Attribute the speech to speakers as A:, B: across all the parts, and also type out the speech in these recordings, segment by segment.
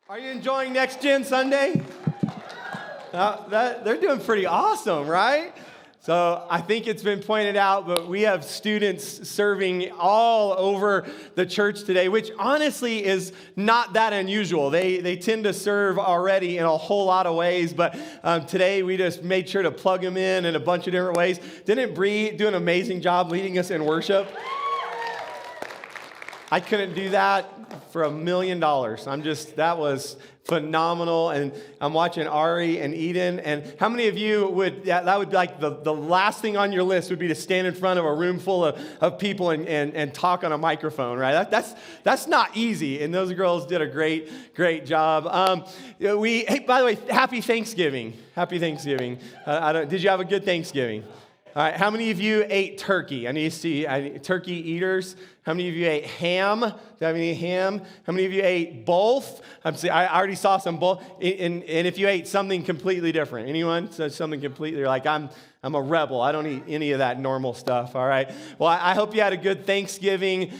A: Are you enjoying Next Gen Sunday? They're doing pretty awesome, right? So I think it's been pointed out, but we have students serving all over the church today, which honestly is not that unusual. They tend to serve already in a whole lot of ways, but today we just made sure to plug them in a bunch of different ways. Didn't Bree do an amazing job leading us in worship? I couldn't do that for $1 million. That was phenomenal. And I'm watching Ari and Eden. And how many of you that would be like the last thing on your list would be to stand in front of a room full of people and talk on a microphone, right? That's not easy. And those girls did a great job. Hey, by the way, happy Thanksgiving. Happy Thanksgiving. Did you have a good Thanksgiving? All right, how many of you ate turkey? I need to see turkey eaters. How many of you ate ham? Do you have any ham? How many of you ate both? I already saw some both. And if you ate something completely different, anyone? So something completely, you're like, I'm a rebel. I don't eat any of that normal stuff, all right? Well, I hope you had a good Thanksgiving.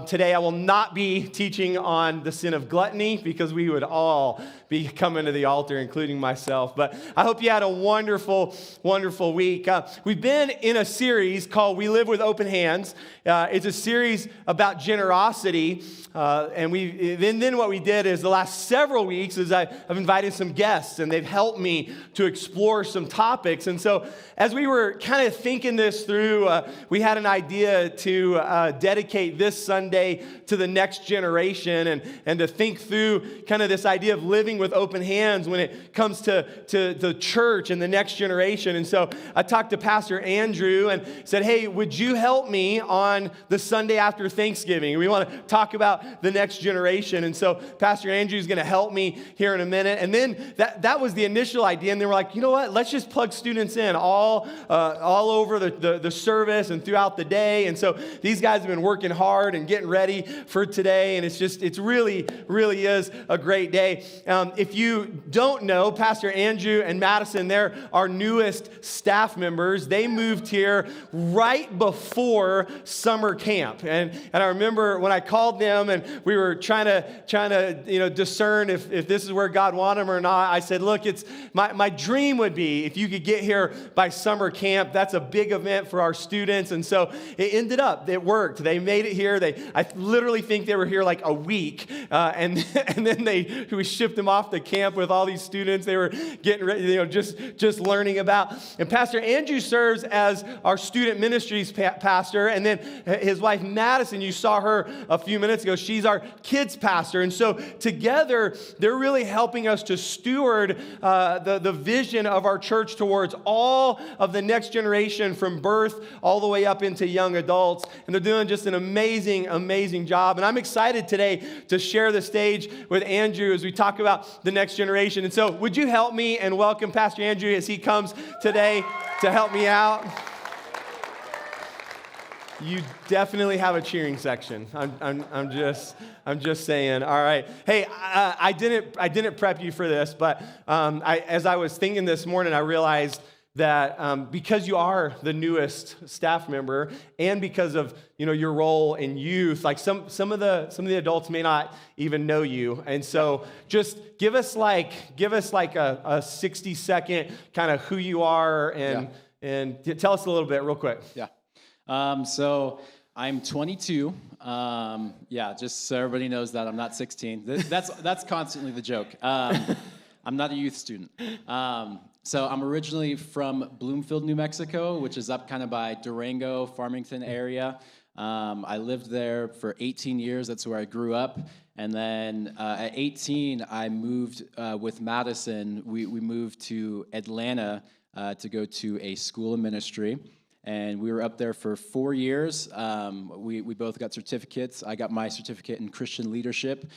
A: Today, I will not be teaching on the sin of gluttony because we would all be coming to the altar, including myself. But I hope you had a wonderful, wonderful week. We've been in a series called We Live with Open Hands. It's a series about generosity. And then what we did is the last several weeks is I've invited some guests, and they've helped me to explore some topics. And so as we were kind of thinking this through, we had an idea to dedicate this Sunday to the next generation and to think through kind of this idea of living with open hands when it comes to the church and the next generation. And so I talked to Pastor Andrew and said, hey, would you help me on the Sunday after Thanksgiving? We want to talk about the next generation. And so Pastor Andrew is going to help me here in a minute. And then that was the initial idea. And they were like, you know what? Let's just plug students in all over the service and throughout the day. And so these guys have been working hard and getting ready for today. And it's really is a great day. If you don't know, Pastor Andrew and Madison, they're our newest staff members. They moved here right before summer camp. And I remember when I called them and we were trying to discern if this is where God wanted them or not. I said, look, it's my dream would be if you could get here by summer camp. That's a big event for our students. And so it worked. They made it here. I literally think they were here like a week. And then we shipped them off to camp with all these students. They were getting ready, just learning about. And Pastor Andrew serves as our student ministries pastor. And then his wife, Madison, you saw her a few minutes ago. She's our kids pastor. And so together, they're really helping us to steward the vision of our church towards all of the next generation from birth all the way up into young adults. And they're doing just an amazing job. And I'm excited today to share the stage with Andrew as we talk about the next generation. And so would you help me and welcome Pastor Andrew as he comes today to help me out? You definitely have a cheering section. I'm just saying. All right. Hey, I didn't prep you for this, but as I was thinking this morning, I realized that because you are the newest staff member, and because of your role in youth, like some of the adults may not even know you, and so just give us like a 60-second kind of who you are and tell us a little bit real quick.
B: Yeah. So I'm 22. Just so everybody knows that I'm not 16. That's constantly the joke. I'm not a youth student. So I'm originally from Bloomfield, New Mexico, which is up kind of by Durango, Farmington area. I lived there for 18 years. That's where I grew up. And then at 18, I moved with Madison. We moved to Atlanta to go to a school of ministry. And we were up there for 4 years. We both got certificates. I got my certificate in Christian leadership.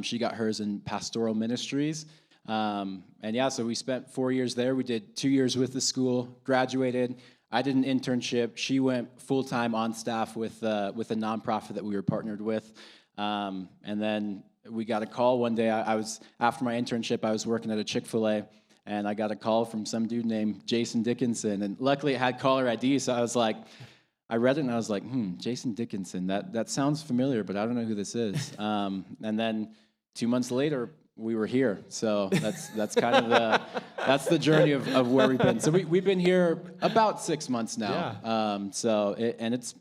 B: She got hers in pastoral ministries. So we spent 4 years there. We did 2 years with the school, graduated. I did an internship. She went full-time on staff with a nonprofit that we were partnered with. And then we got a call one day. After my internship, I was working at a Chick-fil-A. And I got a call from some dude named Jason Dickenson. And luckily it had caller ID, so I read it and I was like, Jason Dickenson, that sounds familiar, but I don't know who this is. And then 2 months later, we were here. So that's kind of that's the journey of where we've been. So we've been here about 6 months now.
A: Yeah.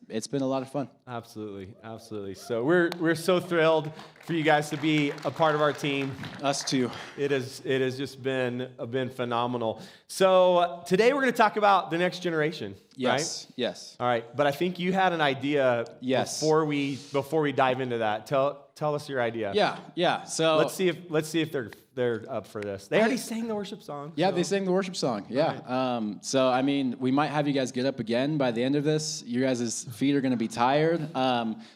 B: It's been a lot of fun.
A: Absolutely. So we're so thrilled for you guys to be a part of our team.
B: Us too.
A: It has just been phenomenal. So today we're going to talk about the next generation.
B: Yes.
A: Right?
B: Yes.
A: All right. But I think you had an idea.
B: Yes.
A: Before we dive into that. Tell us your idea.
B: Yeah. So
A: let's see if they're up for this. They already sang the worship song.
B: Yeah,
A: so.
B: they sang the worship song. Yeah. Right. So I mean, we might have you guys get up again by the end of this. You guys' feet are going to be tired.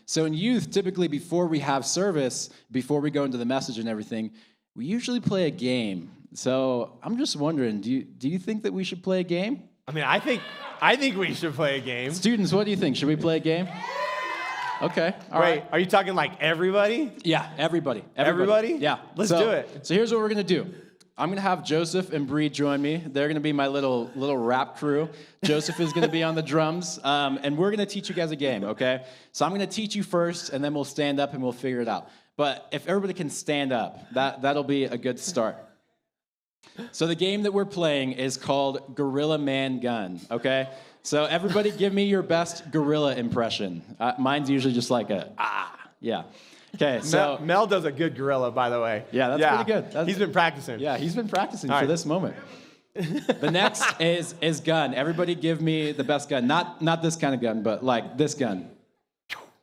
B: So in youth, typically before we have service, before we go into the message and everything, we usually play a game. So I'm just wondering, do you think that we should play a game?
A: I mean, I think we should play a game.
B: Students, what do you think? Should we play a game? Okay. All right.
A: Are you talking like everybody?
B: Yeah, everybody.
A: Everybody?
B: Yeah.
A: Let's do it.
B: So here's what we're going to do. I'm going to have Joseph and Bree join me. They're going to be my little rap crew. Joseph is going to be on the drums, and we're going to teach you guys a game, okay? So I'm going to teach you first, and then we'll stand up and we'll figure it out. But if everybody can stand up, that'll be a good start. So the game that we're playing is called Gorilla Man Gun, okay? So everybody give me your best gorilla impression. Mine's usually just like yeah. Okay, so
A: Mel does a good gorilla, by the way.
B: Yeah, that's pretty good.
A: He's been practicing.
B: Yeah, he's been practicing
A: All
B: for
A: right.
B: this moment. The next is gun. Everybody give me the best gun. Not this kind of gun, but like this gun.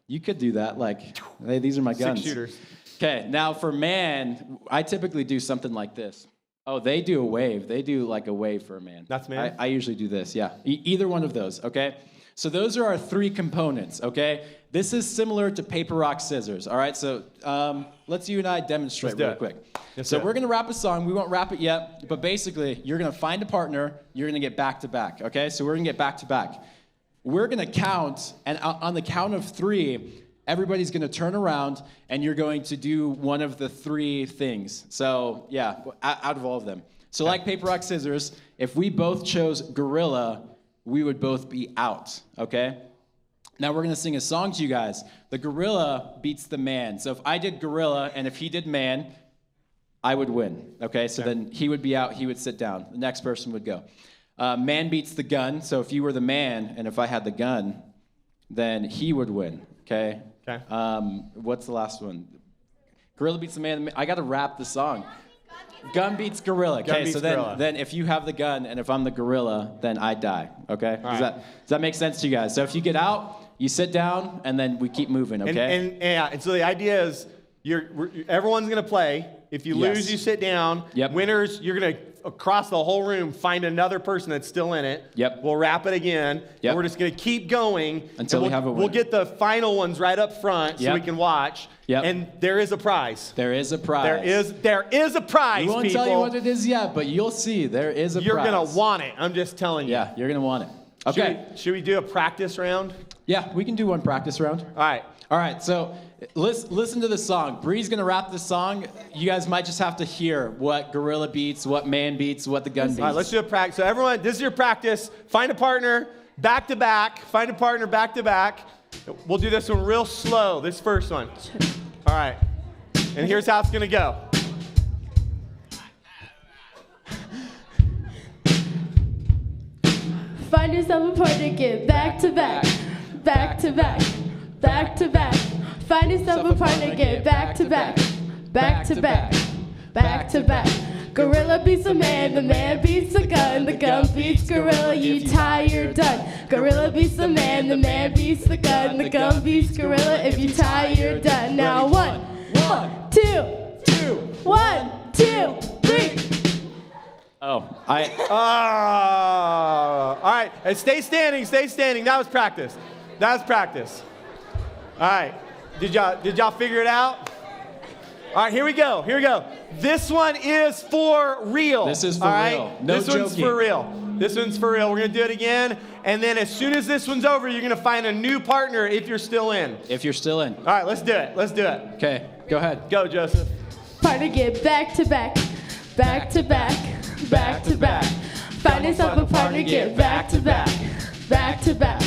B: You could do that. Like, hey, these are my guns.
A: 6 shooters.
B: Okay, now for man, I typically do something like this. Oh, they do a wave. They do like a wave for a man.
A: That's man?
B: I usually do this, yeah. Either one of those, okay? So those are our 3 components, okay? This is similar to paper, rock, scissors, all right? So let's you and I demonstrate real quick. So we're going to rap a song. We won't rap it yet, but basically you're going to find a partner. You're going to get back to back, okay? So we're going to get back to back. We're going to count, and on the count of 3, everybody's going to turn around, and you're going to do one of the 3 things. So, yeah, out of all of them. So like paper, rock, scissors, if we both chose gorilla, we would both be out, okay? Now we're going to sing a song to you guys. The gorilla beats the man. So if I did gorilla and if he did man, I would win, okay? So then he would be out, he would sit down. The next person would go. Man beats the gun. So if you were the man and if I had the gun, then he would win, okay?
A: Okay.
B: What's the last one? Gorilla beats the man. I got to rap the song. Gun beats gorilla. Okay, so then if you have the gun and if I'm the gorilla, then I die. Okay? Does that make sense to you guys? So if you get out, you sit down, and then we keep moving. Okay?
A: And so the idea is everyone's gonna play. If you lose, you sit down.
B: Yep.
A: Winners, you're gonna across the whole room find another person that's still in it.
B: Yep.
A: We'll wrap it again.
B: Yep.
A: And we're just gonna keep going
B: until we have a winner.
A: We'll get the final ones right up front so we can watch.
B: Yep.
A: And there is a prize.
B: There is a prize.
A: There is a prize.
B: We won't tell you what it is yet, but you'll see. There is a prize.
A: You're gonna want it. I'm just telling you.
B: Yeah, you're gonna want it. Okay.
A: Should we do a practice round?
B: Yeah, we can do one practice round.
A: All right.
B: So listen to the song. Bree's gonna rap the song. You guys might just have to hear what gorilla beats, what man beats, what the gun beats.
A: All right, let's do a practice. So everyone, this is your practice. Find a partner back to back. Find a partner back to back. We'll do this one real slow, this first one. All right. And here's how it's gonna go.
C: Find yourself a partner, get back to back, back to back, back to back. Find yourself a partner, get back to back, back to back, back to back. Gorilla beats the man beats the gun beats gorilla, you tie, you're done. Gorilla beats the man beats the gun beats gorilla, if you tie, you're done. Now 1, 2, 1, 2, 3.
B: Oh,
A: All right. And stay standing, stay standing. That was practice. All right. Did y'all figure it out? All right, here we go. This one is for real.
B: This is for real. No
A: this one's
B: joking.
A: for real. This one's for real. We're going to do it again. And then as soon as this one's over, you're going to find a new partner if you're still in.
B: If you're still in.
A: All right, let's do it.
B: Okay, go ahead.
A: Go, Joseph.
C: Partner, get back to back, back to back, back to back. Find yourself a partner, get back to back, back to back,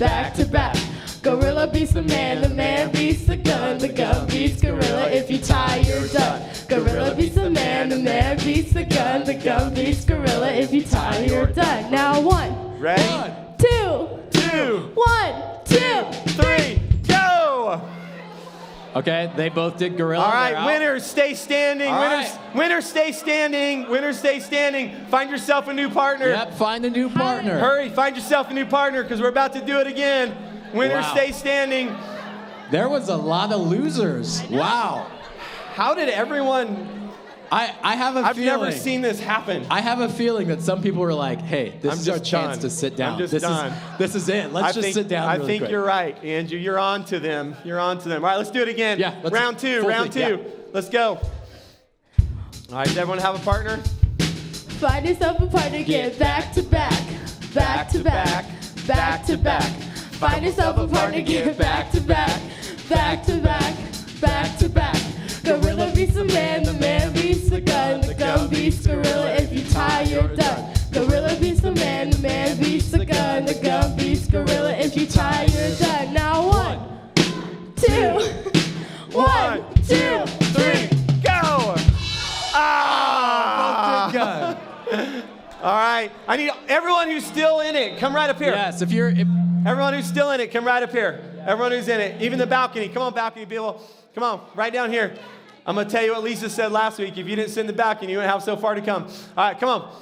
C: back to back. Gorilla beats the man beats the gun beats gorilla. If you tie, you're done. Gorilla beats the man beats the gun beats gorilla. If you tie, you're done. Now 1,
A: Ready?
C: 2,
A: 2,
C: 1, 2,
A: 3, go!
B: Okay, they both did gorilla.
A: All
B: They're
A: right,
B: out.
A: winners, stay standing.
B: All
A: Winners, stay standing. Winners, stay standing. Find yourself a new partner.
B: Yep, find a new partner.
A: Hurry, find yourself a new partner because we're about to do it again. Winners,
B: Wow.
A: stay standing.
B: There was a lot of losers. Wow.
A: How did everyone...
B: I have a
A: I've
B: feeling.
A: never seen this happen.
B: I have a feeling that some people were like, hey, this
A: I'm
B: is our
A: just
B: chance
A: done.
B: to sit down.
A: I'm just
B: this
A: done.
B: This is it. Let's just sit down
A: I
B: really
A: think
B: quick.
A: you're right, Andrew. You're on to them. You're on to them. All right, let's do it again.
B: Yeah, let's-
A: round two.
B: full
A: Round two.
B: thing, yeah.
A: Let's go. All right, does everyone have a partner?
C: Find yourself a partner, get back to back, back to back, back to back. Find yourself a partner, get back to back, back to back, back to back. Gorilla beats the man beats the gun beats gorilla. If you tie, you're done. Gorilla beats the man beats the gun beats gorilla. If you tie, you're done. Now 1, 2, 1, 2,
A: 3, go! Ah! All right, I need everyone who's still in it. Come right up here.
B: Yes,
A: Everyone who's still in it, come right up here. Everyone who's in it, even the balcony. Come on, balcony people. Come on, right down here. I'm going to tell you what Lisa said last week. If you didn't sit in the balcony, you wouldn't have so far to come. All right, come on.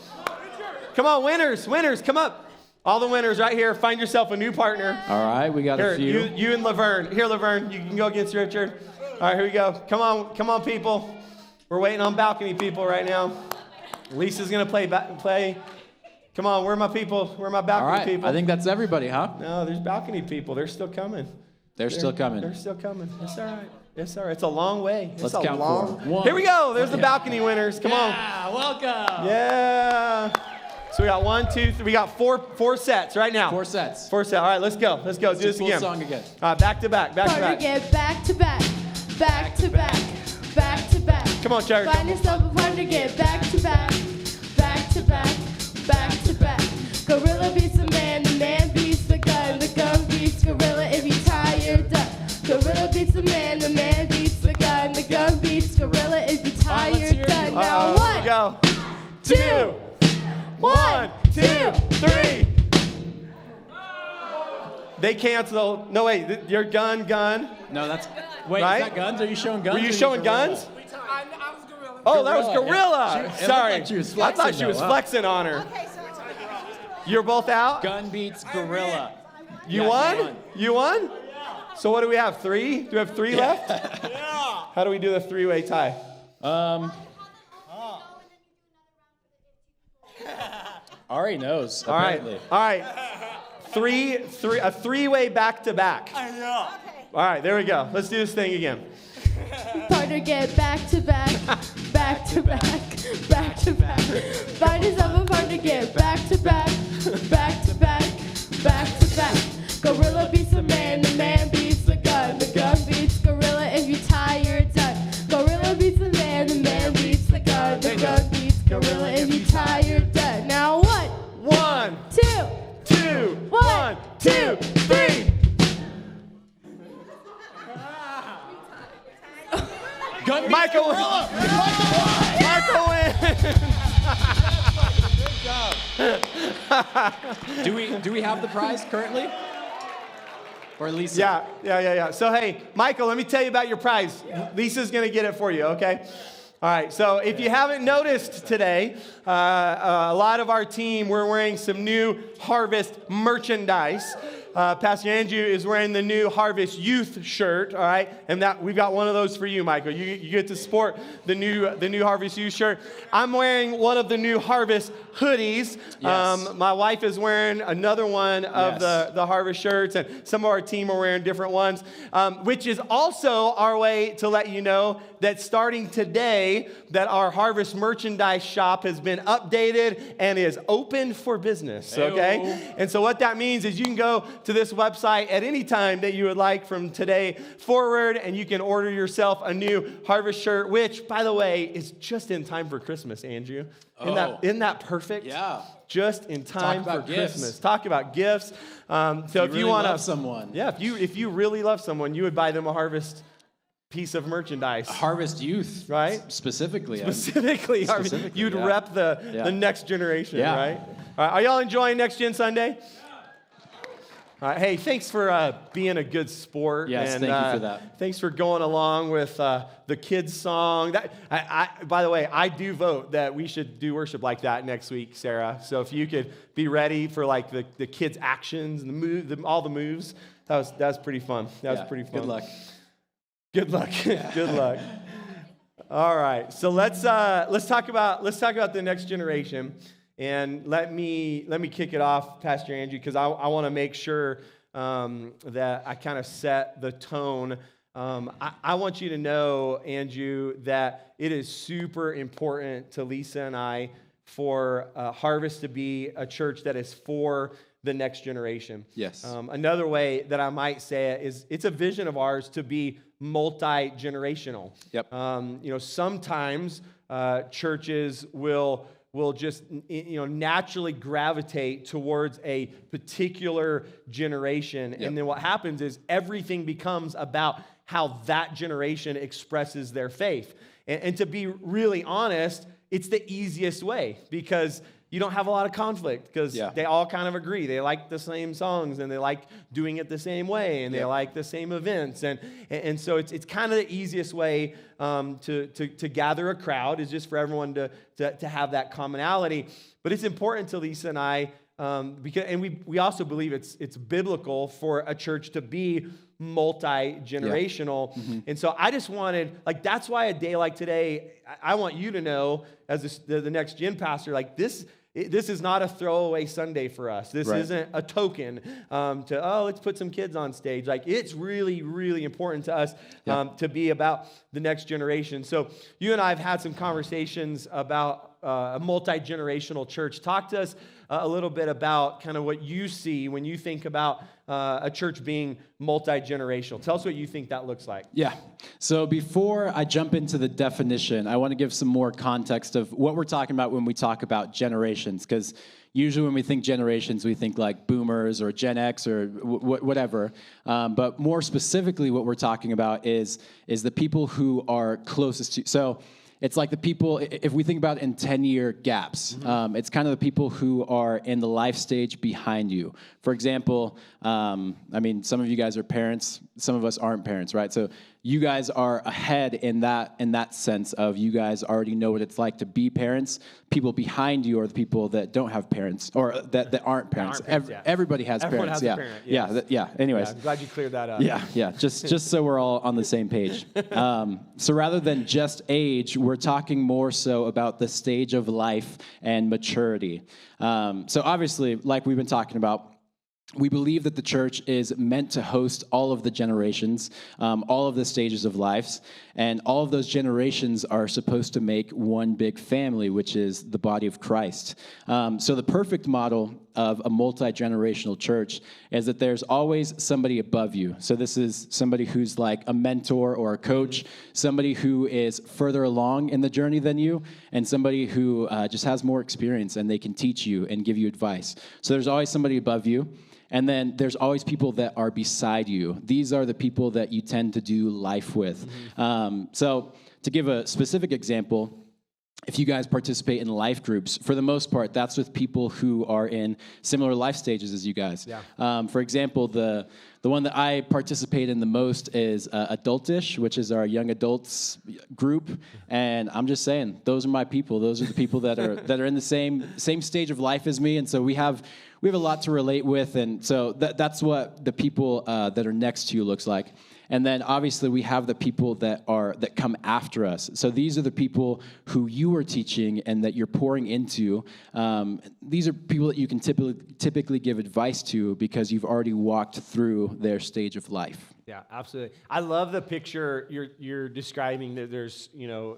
A: Come on, winners, come up. All the winners right here. Find yourself a new partner.
B: all right, we got
A: Here,
B: a few.
A: you and Laverne. Here, Laverne, you can go against Richard. All right, here we go. Come on, people. We're waiting on balcony people right now. Lisa's going to play. Come on, where are my people? Where are my
B: all
A: balcony
B: right,
A: people?
B: I think that's everybody, huh?
A: No, there's balcony people. They're still coming.
B: They're still coming.
A: They're still coming. It's all right. It's all right. It's a long way. It's
B: Let's
A: a
B: count
A: long.
B: forward. 1.
A: Here we go. There's the balcony winners. Come on.
B: Yeah, welcome.
A: Yeah. So we got 1, 2, 3. We got four sets right now.
B: 4 sets.
A: 4 sets. All right, let's go. Let's go. Do this
B: full
A: again.
B: song again.
A: All right, back to back. Back to
C: partner,
A: back.
C: get back to back, back to back, back to back.
A: Come on, Church.
C: Find yourself a partner, get back to back, back to back, back to back. Gorilla beats the man beats the gun beats gorilla. If you tie, you're done. Gorilla beats the man beats the gun beats gorilla. If you tie, you're done. Now
A: Here we go. 2, 1, 2, 3. They cancel. No, wait. Your gun.
B: No, that's. Wait,
A: Right?
B: is that guns? Are you showing guns?
A: Were you
B: or are
A: showing
B: gorilla?
A: guns?
D: I was gorilla.
A: Oh, that was
B: Gorilla,
A: Gorilla.
B: yeah. It looked
A: Sorry.
B: like she was
A: I thought
B: flexing,
A: she was
B: though, huh?
A: flexing on her.
D: Okay, so
A: You're both out?
B: Gun beats gorilla.
A: You
B: Yeah,
A: won? You won? So what do we have? 3? Do we have 3 left? How do we do the 3-way tie?
B: Ari knows.
A: All right.
B: Apparently.
A: All right. A 3-way back to back. All right, there we go. Let's do this thing again.
C: partner, get back to back, back to back, back to back. Find yourself a partner, get back to back, back to back, back to back. Gorilla beats the man beats the gun beats gorilla. If you tie, you're done. Gorilla beats the man beats the gun beats gorilla. If you tie, you're done. Now
A: 1,
C: 2,
A: 2, 1, 2, 3.
B: Gun beats
A: Michael,
B: gorilla.
A: Michael wins.
B: Do we have the prize currently? Or Lisa?
A: Yeah. So, hey, Michael, let me tell you about your prize. Lisa's going to get it for you, okay? All right, so if you haven't noticed today, a lot of our team, we're wearing some new Harvest merchandise. Pastor Andrew is wearing the new Harvest Youth shirt, all right? And that we've got one of those for you, Michael. You get to sport the new Harvest Youth shirt. I'm wearing one of the new Harvest hoodies.
B: Yes.
A: My wife is wearing another one of
B: Yes.
A: the Harvest shirts, and some of our team are wearing different ones, which is also our way to let you know that starting today, that our Harvest merchandise shop has been updated and is open for business, okay?
B: Ayo.
A: And so what that means is you can go to this website at any time that you would like from today forward, and you can order yourself a new Harvest shirt, which, by the way, is just in time for Christmas, Andrew. Isn't that perfect?
B: Yeah.
A: Just in time for
B: about gifts.
A: Christmas. Talk about gifts. So if
B: really
A: you want
B: love someone.
A: yeah, if you really love someone, you would buy them a Harvest piece of merchandise.
B: Harvest Youth,
A: Right?
B: Specifically,
A: Specifically, you'd
B: yeah.
A: rep the next generation,
B: Yeah.
A: right? All right? Are y'all enjoying Next Gen Sunday? All right, hey, thanks for being a good sport.
B: Yes,
A: and,
B: thank you for that.
A: Thanks for going along with the kids' song. By the way, I do vote that we should do worship like that next week, Sarah. So if you could be ready for like the kids' actions and all the moves, that was pretty fun. That was pretty fun.
B: Good luck.
A: Good luck. Good luck. All right, so let's talk about the next generation. And let me kick it off, Pastor Andrew, because I want to make sure that I kind of set the tone. I want you to know, Andrew, that it is super important to Lisa and I for Harvest to be a church that is for the next generation.
B: Yes.
A: Another way that I might say it is it's a vision of ours to be multi-generational.
B: Yep.
A: Sometimes churches will just naturally gravitate towards a particular generation.
B: Yep.
A: And then what happens is everything becomes about how that generation expresses their faith. And to be really honest, it's the easiest way because you don't have a lot of conflict because they all kind of agree. They like the same songs and they like doing it the same way and they like the same events. And so it's kind of the easiest way to gather a crowd is just for everyone to have that commonality. But it's important to Lisa and I because we also believe it's biblical for a church to be multi-generational.
B: Mm-hmm.
A: And so I just wanted, that's why a day like today, I want you to know as the next gen pastor, this is not a throwaway Sunday for us. This isn't a token let's put some kids on stage. It's really, really important to us to be about the next generation. So you and I have had some conversations about a multi-generational church. Talk to us a little bit about kind of what you see when you think about a church being multi-generational. Tell us what you think that looks like.
B: Yeah. So before I jump into the definition, I want to give some more context of what we're talking about when we talk about generations, because usually when we think generations, we think like boomers or Gen X or whatever. But more specifically, what we're talking about is the people who are closest to. So it's like the people, if we think about it in 10-year gaps, it's kind of the people who are in the life stage behind you. For example, some of you guys are parents, some of us aren't parents, right? So you guys are ahead in that sense of you guys already know what it's like to be parents. People behind you are the people that don't have parents or that aren't parents. Everybody has
A: Everyone
B: parents.
A: has a parent, yes.
B: Yeah. Anyways.
A: I'm glad you cleared that up.
B: Yeah. Just so we're all on the same page. So rather than just age, we're talking more so about the stage of life and maturity. So obviously, like we've been talking about, we believe that the church is meant to host all of the generations, all of the stages of lives, and all of those generations are supposed to make one big family, which is the body of Christ. So the perfect model of a multi-generational church is that there's always somebody above you. So this is somebody who's like a mentor or a coach, somebody who is further along in the journey than you, and somebody who just has more experience and they can teach you and give you advice. So there's always somebody above you. And then there's always people that are beside you. These are the people that you tend to do life with. So to give a specific example, if you guys participate in life groups, for the most part, that's with people who are in similar life stages as you guys. Yeah. For example, the one that I participate in the most is Adultish, which is our young adults group. And I'm just saying, those are my people. Those are the people that are in the same stage of life as me. And so we have a lot to relate with. And so that's what the people that are next to you looks like. And then obviously we have the people that come after us. So these are the people who you are teaching and that you're pouring into. These are people that you can typically give advice to because you've already walked through their stage of life.
A: Yeah, absolutely. I love the picture you're describing, that there's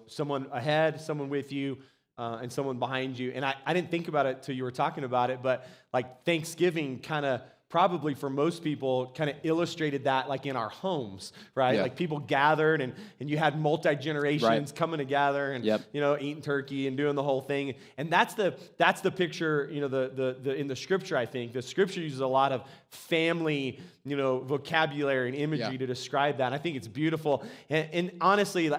A: someone ahead, someone with you, and someone behind you. And I didn't think about it till you were talking about it, but like Thanksgiving kind of probably for most people kind of illustrated that like in our homes, right?
B: Yeah.
A: Like people gathered and you had multi-generations
B: Right.
A: coming together and,
B: Yep.
A: eating turkey and doing the whole thing. And that's the picture, the in the scripture, I think. The scripture uses a lot of family, vocabulary and imagery
B: Yeah.
A: to describe that. And I think it's beautiful. And honestly,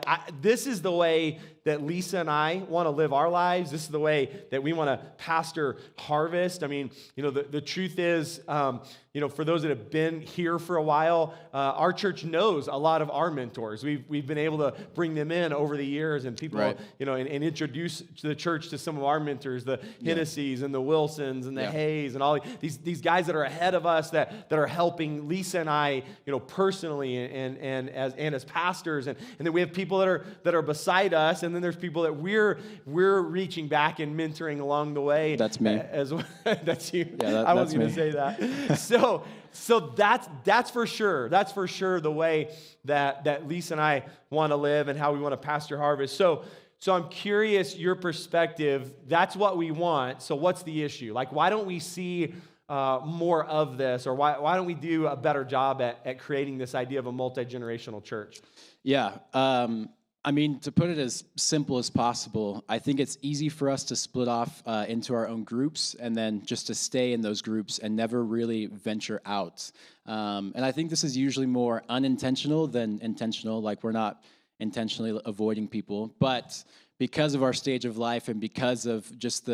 A: this is the way that Lisa and I want to live our lives. This is the way that we want to pastor Harvest. I mean, the truth is, for those that have been here for a while, our church knows a lot of our mentors. We've been able to bring them in over the years, and people,
B: Right.
A: and introduce the church to some of our mentors, the Hennessy's and the Wilsons and the Hayes and all these guys that are ahead of us that are helping Lisa and I, personally and as pastors, and then we have people that are beside us, and then there's people that we're reaching back and mentoring along the way.
B: That's me.
A: As well. That's you.
B: Yeah,
A: I wasn't
B: that's
A: going to say that. So that's for sure. That's for sure the way that Lisa and I want to live and how we want to pastor Harvest. So I'm curious your perspective. That's what we want. So what's the issue? Like, why don't we see more of this, or why don't we do a better job at creating this idea of a multi-generational church?
B: Yeah. To put it as simple as possible, I think it's easy for us to split off into our own groups and then just to stay in those groups and never really venture out. And I think this is usually more unintentional than intentional, like we're not intentionally avoiding people. But because of our stage of life and because of just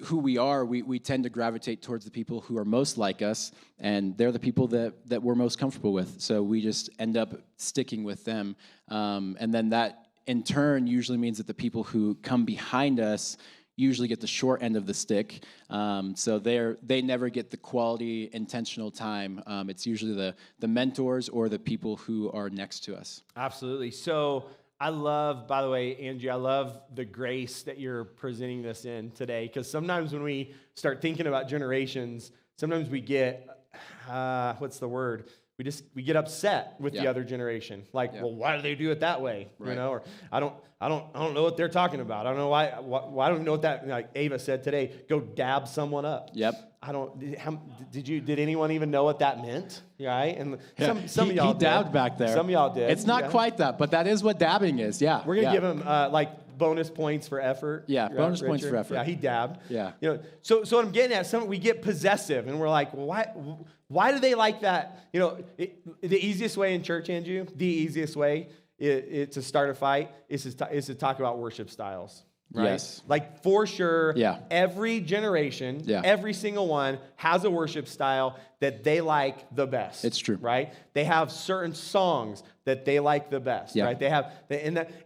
B: who we are, we tend to gravitate towards the people who are most like us, and they're the people that we're most comfortable with. So we just end up sticking with them. And then that, in turn, usually means that the people who come behind us usually get the short end of the stick. So they never get the quality, intentional time. It's usually the mentors or the people who are next to us.
A: Absolutely. So I love, by the way, Angie, I love the grace that you're presenting this in today, because sometimes when we start thinking about generations, sometimes we get, what's the word? We get upset with the other generation. Like, well, why do they do it that way?
B: Right.
A: Or I don't know what they're talking about. I don't know why I don't know what that, like Ava said today, go dab someone up.
B: Yep.
A: Did anyone even know what that meant? Right? And some of y'all
B: he dabbed
A: did.
B: back there.
A: Some of y'all did.
B: It's not quite that, but that is what dabbing is. Yeah.
A: We're gonna give him bonus points for effort.
B: Yeah,
A: right,
B: bonus points
A: Richard?
B: for effort.
A: Yeah, he dabbed.
B: Yeah.
A: So what I'm getting at, we get possessive, and we're like, well, why do they like that? The easiest way in church, Andrew, the easiest way to start a fight is to talk about worship styles. Right?
B: Yes.
A: Like, for sure,
B: Yeah.
A: every generation,
B: Yeah.
A: every single one has a worship style that they like the best.
B: It's true.
A: Right? They have certain songs that they like the best.
B: Yeah.
A: Right?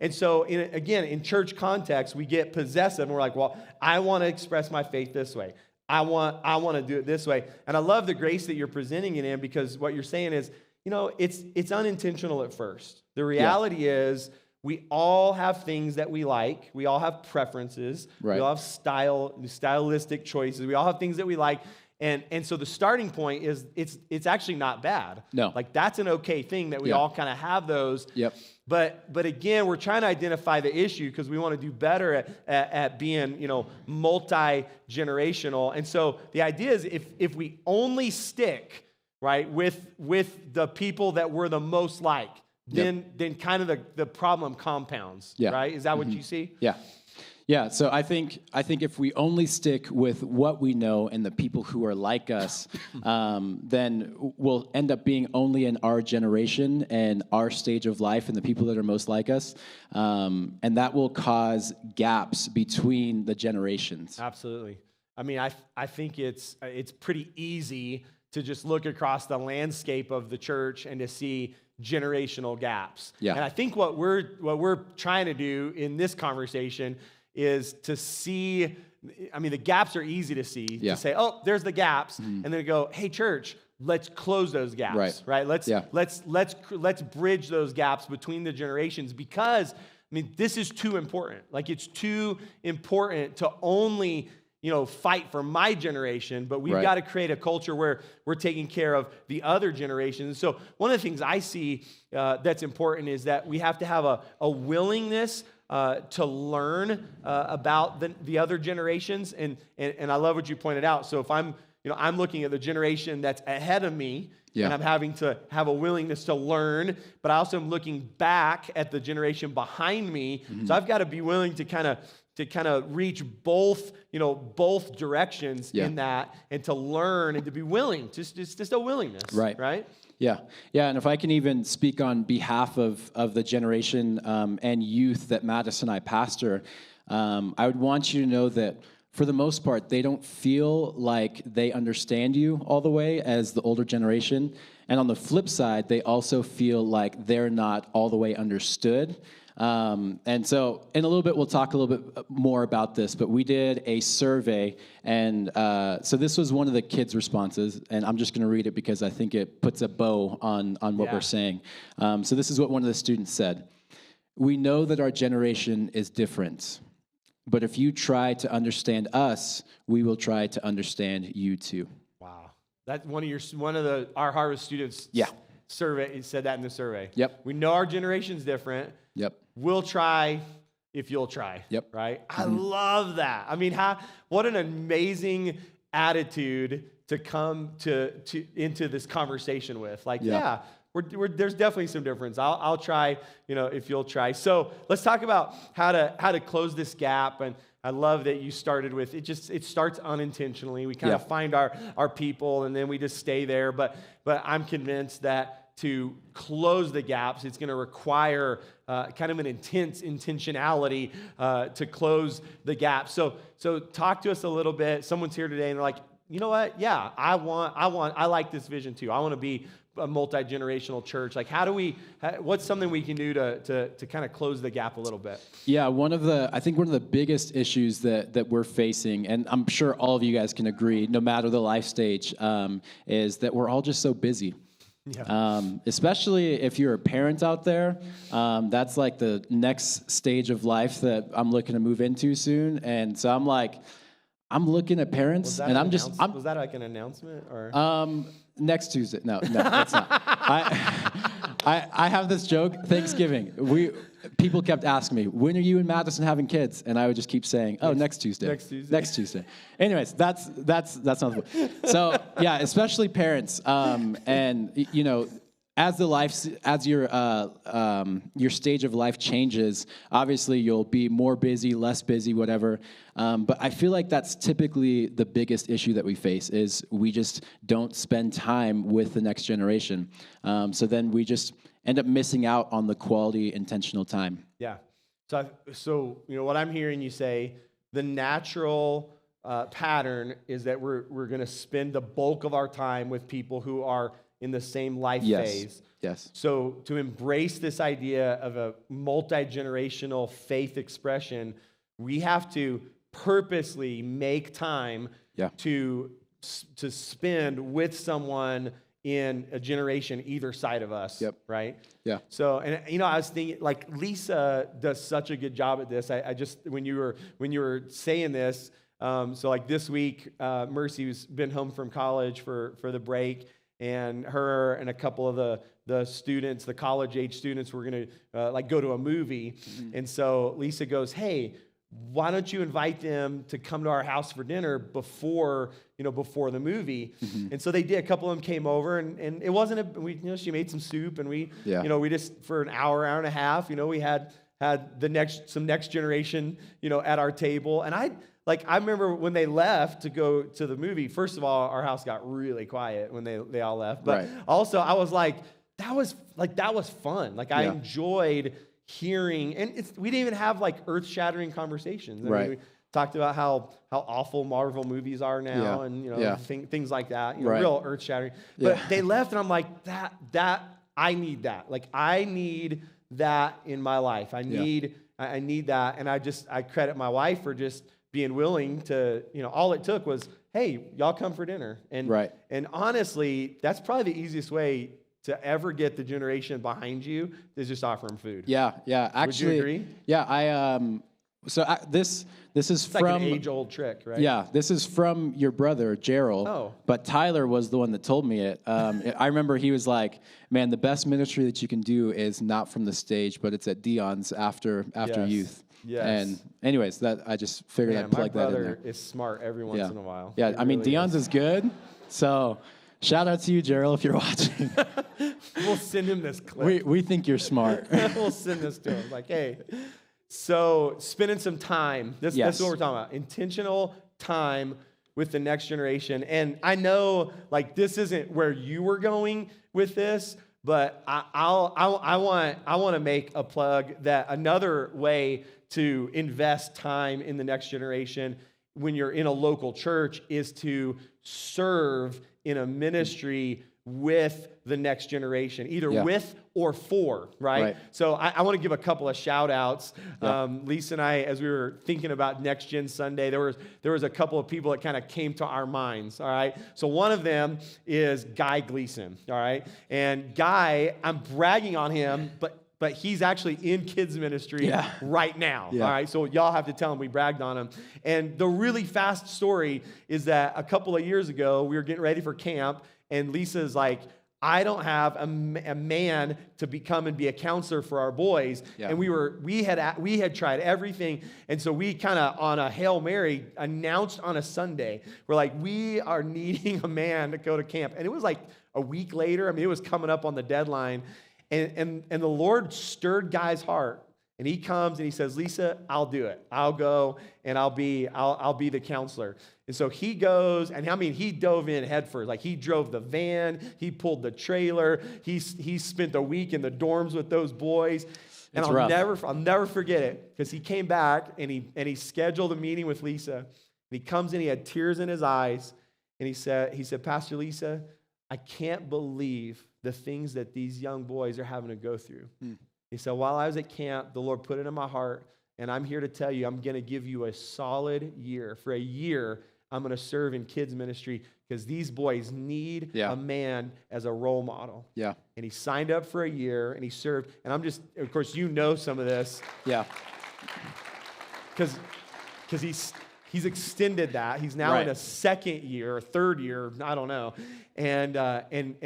A: And so, in church context, we get possessive, and we're like, well, I want to express my faith this way. I want to do it this way. And I love the grace that you're presenting it in, because what you're saying is, it's unintentional at first. The reality is, we all have things that we like. We all have preferences.
B: Right.
A: We all have stylistic choices. We all have things that we like. And so the starting point is it's actually not bad.
B: No.
A: Like, that's an okay thing that we all kind of have those.
B: Yep.
A: But again, we're trying to identify the issue, because we want to do better at being, multi-generational. And so the idea is, if we only stick, right, with the people that we're the most like, then kind of the problem compounds, right? Is that what you see?
B: Yeah. Yeah, so I think if we only stick with what we know and the people who are like us, then we'll end up being only in our generation and our stage of life and the people that are most like us, and that will cause gaps between the generations.
A: Absolutely. I mean, I think it's pretty easy to just look across the landscape of the church and to see generational gaps.
B: Yeah.
A: And I think what we're trying to do in this conversation is to see, the gaps are easy to see.
B: Yeah.
A: To say, oh, there's the gaps, and then go, hey, church, let's close those gaps. Right? Let's bridge those gaps between the generations, because this is too important. Like, it's too important to only fight for my generation, but we've got to create a culture where we're taking care of the other generations. So one of the things I see that's important is that we have to have a willingness to learn about the other generations. And I love what you pointed out. So if I'm I'm looking at the generation that's ahead of me,
B: Yeah.
A: and I'm having to have a willingness to learn, but I also am looking back at the generation behind me. So I've got to be willing to kind of reach both directions in that, and to learn and to be willing, just a willingness, right?
B: Yeah, and if I can even speak on behalf of the generation and youth that Madison and I pastor, I would want you to know that for the most part, they don't feel like they understand you all the way as the older generation. And on the flip side, they also feel like they're not all the way understood. And so in a little bit, we'll talk a little bit more about this, but we did a survey, and so this was one of the kids' responses, and I'm just going to read it because I think it puts a bow on what we're saying. So this is what one of the students said. "We know that our generation is different, but if you try to understand us, we will try to understand you too."
A: Wow, that's one of our Harvest students. Survey said that in the survey.
B: Yep.
A: We know our generation's different.
B: Yep.
A: We'll try if you'll try.
B: Yep.
A: Right? I love that. I mean, what an amazing attitude to come into this conversation with. Like, there's definitely some difference. I'll try, if you'll try. So let's talk about how to close this gap. And I love that you started with it starts unintentionally. We kind of find our people, and then we just stay there. But I'm convinced that to close the gaps, it's going to require kind of an intentionality to close the gap. So talk to us a little bit. Someone's here today and they're like, you know what? Yeah, I like this vision too. I want to be a multi-generational church. Like, what's something we can do to kind of close the gap a little bit?
B: Yeah, I think one of the biggest issues that we're facing, and I'm sure all of you guys can agree, no matter the life stage, is that we're all just so busy. Yeah. Especially if you're a parent out there, that's like the next stage of life that I'm looking to move into soon. And so I'm looking at parents, and was
A: that like an announcement or?
B: Next Tuesday. No, it's not. I have this joke. Thanksgiving. People kept asking me, when are you and Madison having kids? And I would just keep saying, next Tuesday. Next Tuesday. Anyways, that's not the point. So yeah, especially parents. And as your stage of life changes, obviously you'll be more busy, less busy, whatever. But I feel like that's typically the biggest issue that we face is we just don't spend time with the next generation. So then we just end up missing out on the quality, intentional time.
A: Yeah. So what I'm hearing you say, the natural pattern is that we're going to spend the bulk of our time with people who are in the same life phase.
B: Yes.
A: So to embrace this idea of a multi-generational faith expression, we have to purposely make time to spend with someone in a generation either side of us, right?
B: Yeah.
A: So, and I was thinking, like, Lisa does such a good job at this. I just when you were saying this, so like this week, Mercy's been home from college for the break, and her and a couple of the students, the college-age students, were going to go to a movie. And so Lisa goes, "Hey, why don't you invite them to come to our house for dinner before the movie?" And so they did. A couple of them came over, and it wasn't she made some soup, and we just for an hour and a half, we had some next generation, at our table. And I remember when they left to go to the movie, first of all, our house got really quiet when they all left. But also I was like, that was fun. Like, I enjoyed hearing, and we didn't even have like earth-shattering conversations. I mean, we talked about how awful Marvel movies are now, and things like that, real earth-shattering. But they left, and I'm like, that I need that. Like, I need that in my life. I need that, and I credit my wife for just being willing to, all it took was, hey, y'all come for dinner, and honestly, that's probably the easiest way to ever get the generation behind you is just offer them food.
B: Yeah. Actually,
A: would you agree?
B: Yeah, this is
A: it's
B: from
A: like an age-old trick, right?
B: Yeah, this is from your brother Gerald.
A: Oh.
B: But Tyler was the one that told me it. I remember he was like, "Man, the best ministry that you can do is not from the stage, but it's at Dion's after youth."
A: Yes.
B: And anyways, that I just figured
A: Man,
B: I'd
A: my
B: plug that in
A: brother
B: there.
A: is smart every once in a while.
B: Yeah,
A: He
B: I mean,
A: really
B: Dion's is good. So shout out to you, Gerald, if you're watching.
A: We'll send him this clip.
B: we think you're smart.
A: We'll send this to him. Like, hey. So spending some time. That's what we're talking about. Intentional time with the next generation. And I know, like, this isn't where you were going with this, but I want to make a plug that another way to invest time in the next generation when you're in a local church is to serve in a ministry with the next generation, either with or for, right? So I want to give a couple of shout outs. Lisa and I, as we were thinking about Next Gen Sunday, there was a couple of people that kind of came to our minds, all right? So one of them is Guy Gleason, all right? And Guy, I'm bragging on him, but he's actually in kids ministry right now, all right? So y'all have to tell him we bragged on him. And the really fast story is that a couple of years ago, we were getting ready for camp, and Lisa's like, I don't have a man to become and be a counselor for our boys. Yeah. And we had tried everything. And so we kind of, on a Hail Mary, announced on a Sunday, we're like, we are needing a man to go to camp. And it was like a week later. I mean, it was coming up on the deadline. And the Lord stirred Guy's heart. And he comes and he says, Lisa, I'll do it. I'll go and I'll be the counselor. And so he goes, and I mean, he dove in headfirst. Like, he drove the van, he pulled the trailer, he spent a week in the dorms with those boys. And I'll never forget it, because he came back and he scheduled a meeting with Lisa. And he comes in, he had tears in his eyes, and he said, Pastor Lisa, I can't believe the things that these young boys are having to go through. He said, while I was at camp, the Lord put it in my heart, and I'm here to tell you, I'm going to give you a solid year. For a year, I'm going to serve in kids ministry, because these boys need a man as a role model. Yeah. And he signed up for a year, and he served. And I'm just, of course, you know some of this. Yeah. Because he's extended that. He's now in a second year, or third year, I don't know. And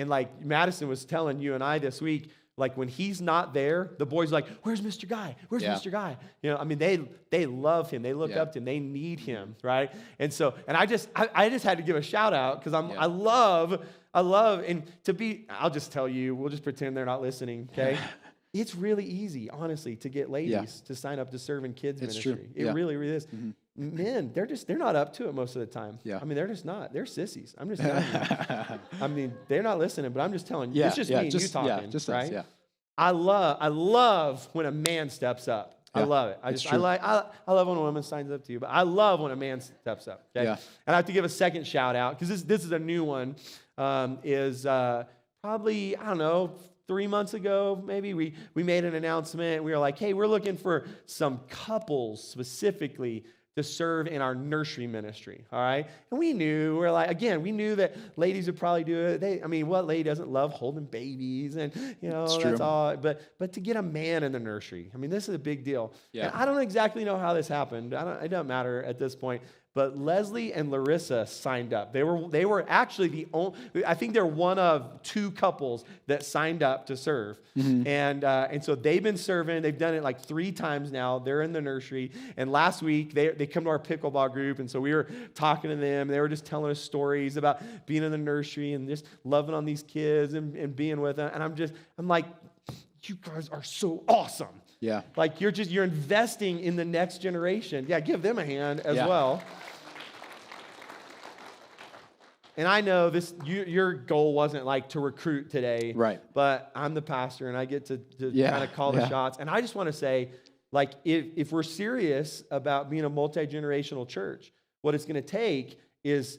A: like Madison was telling you and I this week, like, when he's not there, the boys are like, where's Mr. Guy? Where's Mr. Guy? You know, I mean, they love him. They look up to him. They need him, right? And so, and I just had to give a shout out, because I love, and to be, I'll just tell you, we'll just pretend they're not listening, okay? It's really easy, honestly, to get ladies to sign up to serve in kids ministry. True. It really, really is. Mm-hmm. Men, they're not up to it most of the time. Yeah. I mean, they're just not. They're sissies. I'm just telling you. I mean, they're not listening, but I'm just telling you. It's just me and you talking, right? Yeah. I love when a man steps up. I love it. I love when a woman signs up to you, but I love when a man steps up. Okay? Yeah. And I have to give a second shout out, because this is a new one. Probably, I don't know, 3 months ago, maybe we made an announcement. We were like, hey, we're looking for some couples specifically to serve in our nursery ministry, all right? And we knew that ladies would probably do it. What lady doesn't love holding babies? And, that's all. But to get a man in the nursery, this is a big deal. Yeah. And I don't exactly know how this happened. It doesn't matter at this point. But Leslie and Larissa signed up. They were actually the only, I think they're one of two couples that signed up to serve. Mm-hmm. And so they've been serving. They've done it like 3 times now. They're in the nursery. And last week, they come to our pickleball group. And so we were talking to them. They were just telling us stories about being in the nursery and just loving on these kids and being with them. And I'm like, you guys are so awesome. Yeah. Like, you're investing in the next generation. Yeah, give them a hand as well. And I know your goal wasn't like to recruit today, right? But I'm the pastor, and I get to kind of call the shots. And I just want to say, like, if we're serious about being a multi-generational church, what it's going to take is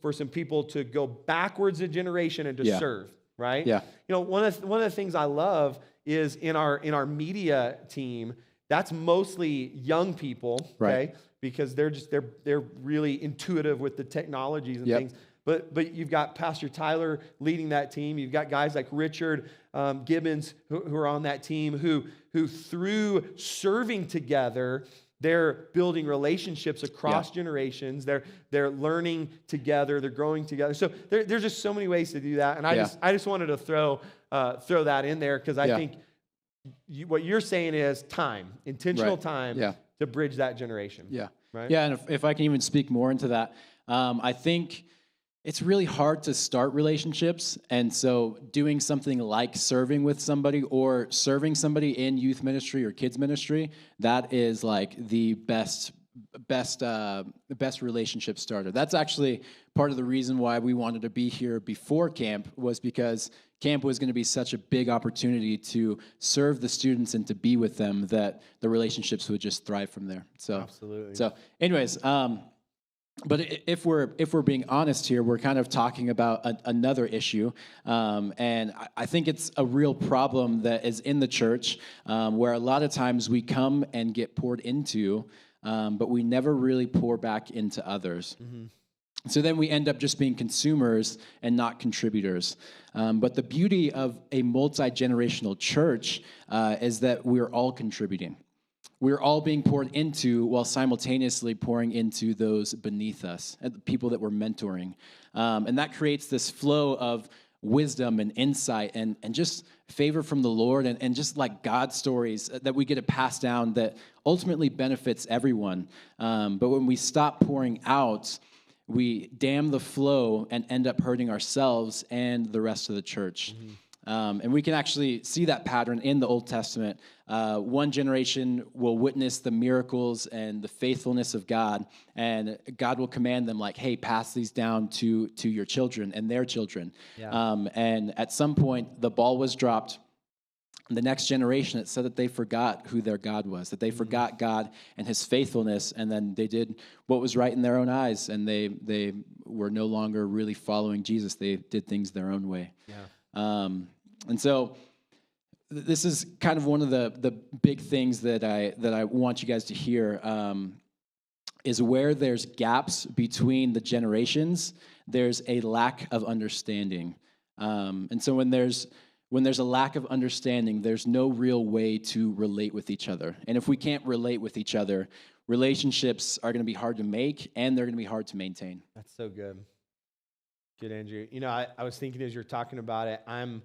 A: for some people to go backwards a generation and to serve, right? Yeah. One of the things I love is in our media team, that's mostly young people, okay? Because they're really intuitive with the technologies and things. But you've got Pastor Tyler leading that team. You've got guys like Richard Gibbons who are on that team who through serving together, they're building relationships across generations. They're learning together. They're growing together. So there's just so many ways to do that. And I just wanted to throw that in there, because I think what you're saying is time, intentional
B: Right.
A: time
B: Yeah.
A: to bridge that generation.
B: Yeah.
A: Right?
B: Yeah, and if I can even speak more into that, I think it's really hard to start relationships. And so doing something like serving with somebody or serving somebody in youth ministry or kids ministry, that is like the best relationship starter. That's actually part of the reason why we wanted to be here before camp, was because camp was going to be such a big opportunity to serve the students and to be with them, that the relationships would just thrive from there. So,
A: Absolutely.
B: So anyways, but if we're being honest here, we're kind of talking about another issue, and I think it's a real problem that is in the church, where a lot of times we come and get poured into, but we never really pour back into others. Mm-hmm. So then we end up just being consumers and not contributors. But the beauty of a multi-generational church is that we're all contributing. We're all being poured into while simultaneously pouring into those beneath us, and the people that we're mentoring. And that creates this flow of wisdom and insight and just favor from the Lord and just like God stories that we get to pass down that ultimately benefits everyone. But when we stop pouring out, we dam the flow and end up hurting ourselves and the rest of the church. Mm-hmm. And we can actually see that pattern in the Old Testament. One generation will witness the miracles and the faithfulness of God, and God will command them like, hey, pass these down to your children and their children. Yeah. And at some point, the ball was dropped. The next generation, it said that they forgot who their God was, that they forgot God and his faithfulness, and then they did what was right in their own eyes, and they were no longer really following Jesus. They did things their own way. Yeah. And so this is kind of one of the big things that I want you guys to hear, is where there's gaps between the generations, there's a lack of understanding. And so when there's a lack of understanding, there's no real way to relate with each other. And if we can't relate with each other, relationships are going to be hard to make, and they're going to be hard to maintain.
A: That's so good. Good, Andrew. You know, I was thinking as you're talking about it, I'm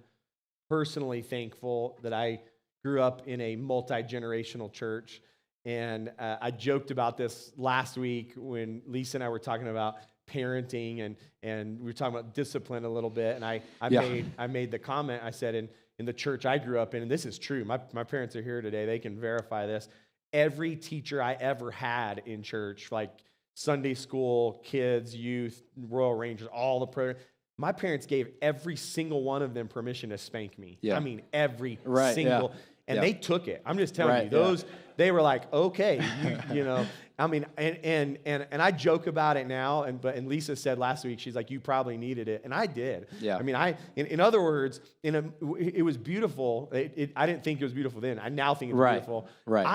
A: personally thankful that I grew up in a multi-generational church. And I joked about this last week when Lisa and I were talking about parenting, and we were talking about discipline a little bit. And I made the comment, I said, in the church I grew up in, and this is true, my parents are here today, they can verify this, every teacher I ever had in church, like Sunday school, kids, youth, Royal Rangers, all the programs, my parents gave every single one of them permission to spank me. Yeah. I mean, every single, and they took it. I'm just telling you, they were like, okay, you know, I mean, and I joke about it now, and Lisa said last week, she's like, you probably needed it, and I did. Yeah. I mean, in other words, it was beautiful. I didn't think it was beautiful then. I now think it's beautiful. Right.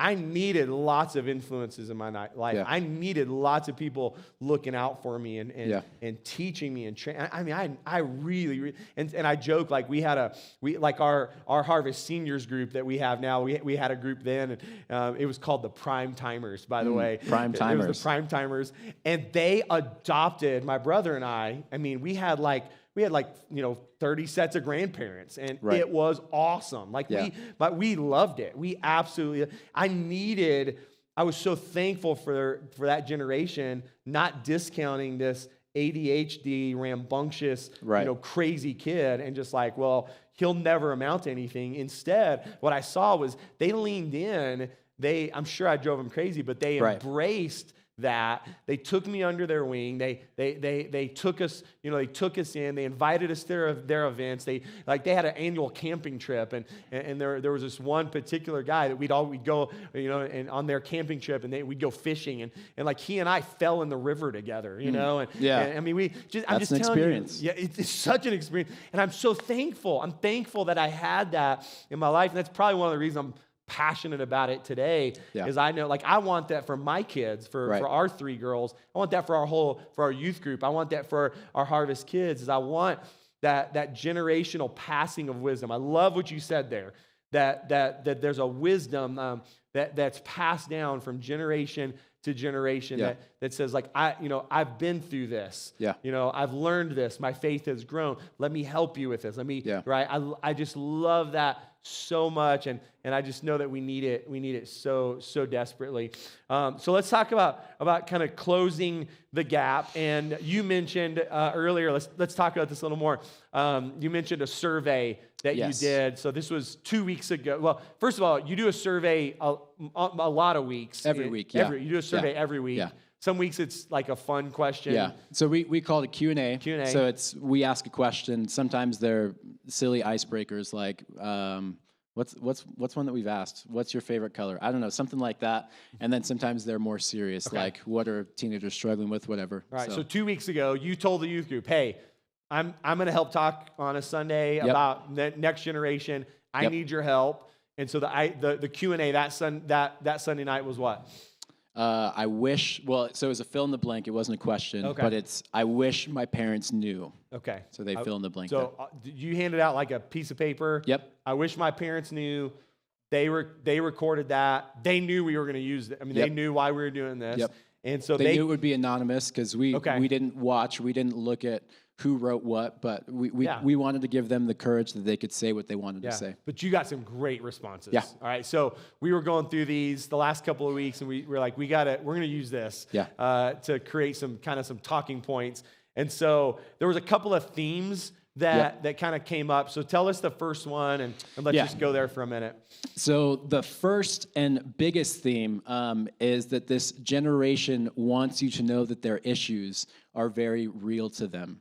A: I needed lots of influences in my life. Yeah. I needed lots of people looking out for me and teaching me and training. I mean, I really and I joke, like we like our Harvest seniors group that we have now. We had a group then, and it was called the Prime Timers, by the way. Prime Timers. It was the Prime Timers, and they adopted my brother and I. I mean, we had like 30 sets of grandparents, and it was awesome. But we loved it. We absolutely, I was so thankful for that generation, not discounting this ADHD, rambunctious, crazy kid, and just like, well, he'll never amount to anything. Instead, what I saw was they leaned in. I'm sure I drove them crazy, but they embraced that. They took me under their wing. They took us, they took us in. They invited us to their events. They had an annual camping trip, and there was this one particular guy that we'd go, and on their camping trip, and we'd go fishing, and like he and I fell in the river together, and I mean I'm just telling
B: experience.
A: You, it's such an experience, and I'm so thankful. I'm thankful that I had that in my life, and that's probably one of the reasons I'm passionate about it today, is I know, like, I want that for my kids, for our 3 girls. I want that for our youth group. I want that for our Harvest kids, is I want that generational passing of wisdom. I love what you said there, that there's a wisdom that's passed down from generation to generation that says, like, I've been through this. Yeah. I've learned this. My faith has grown. Let me help you with this. I just love that so much, and I just know that we need it so desperately. So let's talk about kind of closing the gap. And you mentioned earlier, let's talk about this a little more. You mentioned a survey that
B: Yes.
A: you did. So this was 2 weeks ago. Well, first of all, you do a survey a lot of weeks.
B: Every week, yeah.
A: You do a survey
B: Yeah.
A: every week.
B: Yeah.
A: Some weeks it's like a fun question.
B: Yeah. So we call it a Q&A.
A: Q&A.
B: So we ask a question. Sometimes they're silly icebreakers like, what's one that we've asked? What's your favorite color? I don't know, something like that. And then sometimes they're more serious, like what are teenagers struggling with, whatever.
A: All right. So 2 weeks ago, you told the youth group, "Hey, I'm going to help talk on a Sunday about the next generation. I need your help." And so the Q&A that Sunday night was what?
B: I wish, so it was a fill in the blank. It wasn't a question, but it's, I wish my parents knew.
A: Okay.
B: So they fill in the blank.
A: So you handed out like a piece of paper.
B: Yep.
A: I wish my parents knew. They recorded that. They knew we were going to use it. I mean, they knew why we were doing this.
B: Yep.
A: And so
B: they knew it would be anonymous because we didn't watch, we didn't look at who wrote what, but we wanted to give them the courage that they could say what they wanted to say.
A: But you got some great responses.
B: Yeah.
A: All right. So we were going through these the last couple of weeks, and we were like, we're going to use this to create some talking points. And so there was a couple of themes that kind of came up. So tell us the first one, and let's just go there for a minute.
B: So the first and biggest theme is that this generation wants you to know that their issues are very real to them.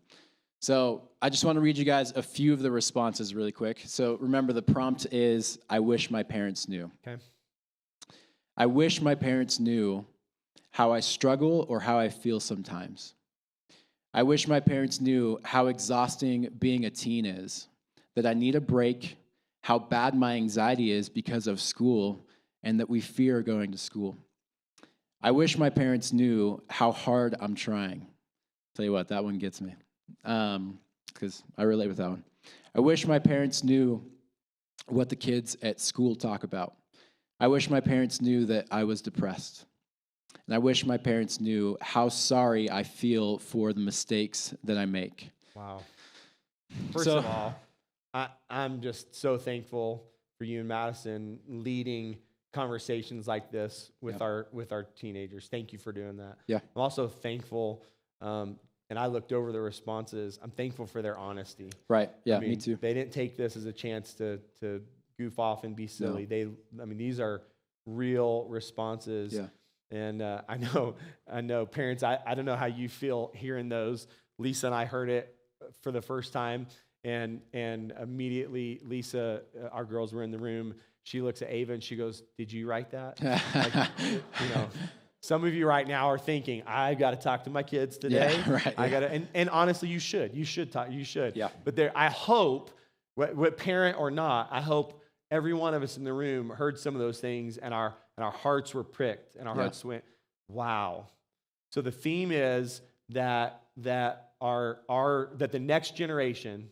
B: So I just want to read you guys a few of the responses really quick. So remember, the prompt is, I wish my parents knew.
A: Okay.
B: I wish my parents knew how I struggle or how I feel sometimes. I wish my parents knew how exhausting being a teen is, that I need a break, how bad my anxiety is because of school, and that we fear going to school. I wish my parents knew how hard I'm trying. Tell you what, that one gets me. Because I relate with that one. I wish my parents knew what the kids at school talk about. I wish my parents knew that I was depressed. And I wish my parents knew how sorry I feel for the mistakes that I make.
A: Wow. First of all, I'm just so thankful for you and Madison leading conversations like this with our teenagers. Thank you for doing that.
B: Yeah.
A: I'm also thankful, and I looked over the responses. I'm thankful for their honesty.
B: Right. Yeah,
A: I mean,
B: me too.
A: They didn't take this as a chance to goof off and be silly.
B: No.
A: These are real responses.
B: Yeah.
A: And I know parents, I don't know how you feel hearing those. Lisa and I heard it for the first time, and immediately Lisa, our girls were in the room. She looks at Ava and she goes, "Did you write that?" Some of you right now are thinking, "I've got to talk to my kids today."
B: Yeah, right.
A: I got to, and honestly, you should talk. You should.
B: Yeah.
A: But I hope, what parent or not, I hope every one of us in the room heard some of those things, and our hearts were pricked, and our hearts went, "Wow." So the theme is that the next generation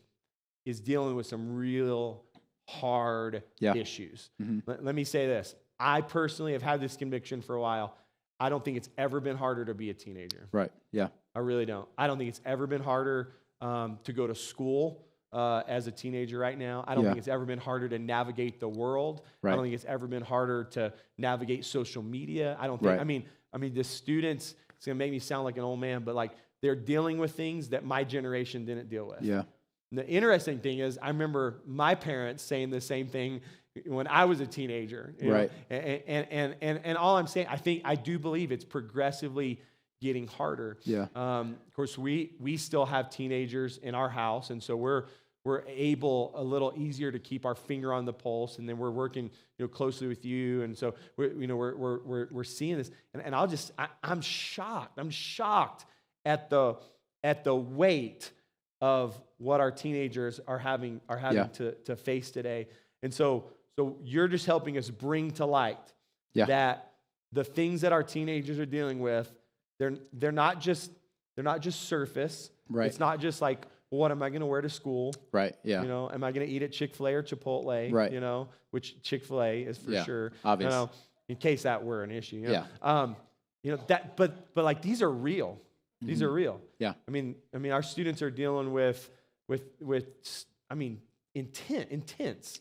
A: is dealing with some real hard issues.
B: Mm-hmm.
A: Let me say this. I personally have had this conviction for a while. I don't think it's ever been harder to be a teenager.
B: Right. Yeah.
A: I really don't. I don't think it's ever been harder to go to school as a teenager right now. I don't think it's ever been harder to navigate the world.
B: Right.
A: I don't think it's ever been harder to navigate social media. I don't think, I mean, the students, it's going to make me sound like an old man, but like they're dealing with things that my generation didn't deal with.
B: Yeah.
A: And the interesting thing is, I remember my parents saying the same thing when I was a teenager. You know? And all I'm saying, I do believe it's progressively getting harder.
B: Yeah.
A: Of course, we still have teenagers in our house, and so we're able a little easier to keep our finger on the pulse, and then we're working closely with you, and so we're seeing this, and I'm shocked. I'm shocked at the weight of what our teenagers are having to face today, and so you're just helping us bring to light that the things that our teenagers are dealing with, they're not just surface.
B: Right.
A: It's not just like, well, what am I going to wear to school?
B: Right. Yeah.
A: Am I going to eat at Chick-fil-A or Chipotle?
B: Right.
A: Which Chick-fil-A is for sure.
B: Obvious.
A: In case that were an issue.
B: Yeah.
A: But like these are real. These are real.
B: Yeah.
A: I mean, our students are dealing with intense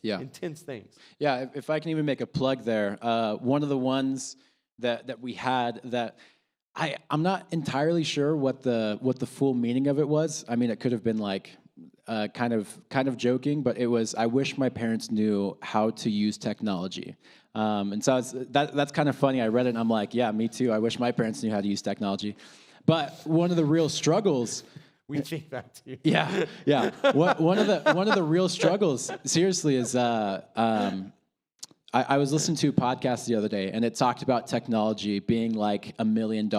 A: things.
B: Yeah, if I can even make a plug there, one of the ones that we had that I'm not entirely sure what the full meaning of it was. I mean, it could have been like kind of joking, but it was, I wish my parents knew how to use technology. And so that's kind of funny. I read it and I'm like, yeah, me too. I wish my parents knew how to use technology. But one of the real struggles.
A: We think that too.
B: Yeah. One of the real struggles, seriously, is I was listening to a podcast the other day, and it talked about technology being like $1 million,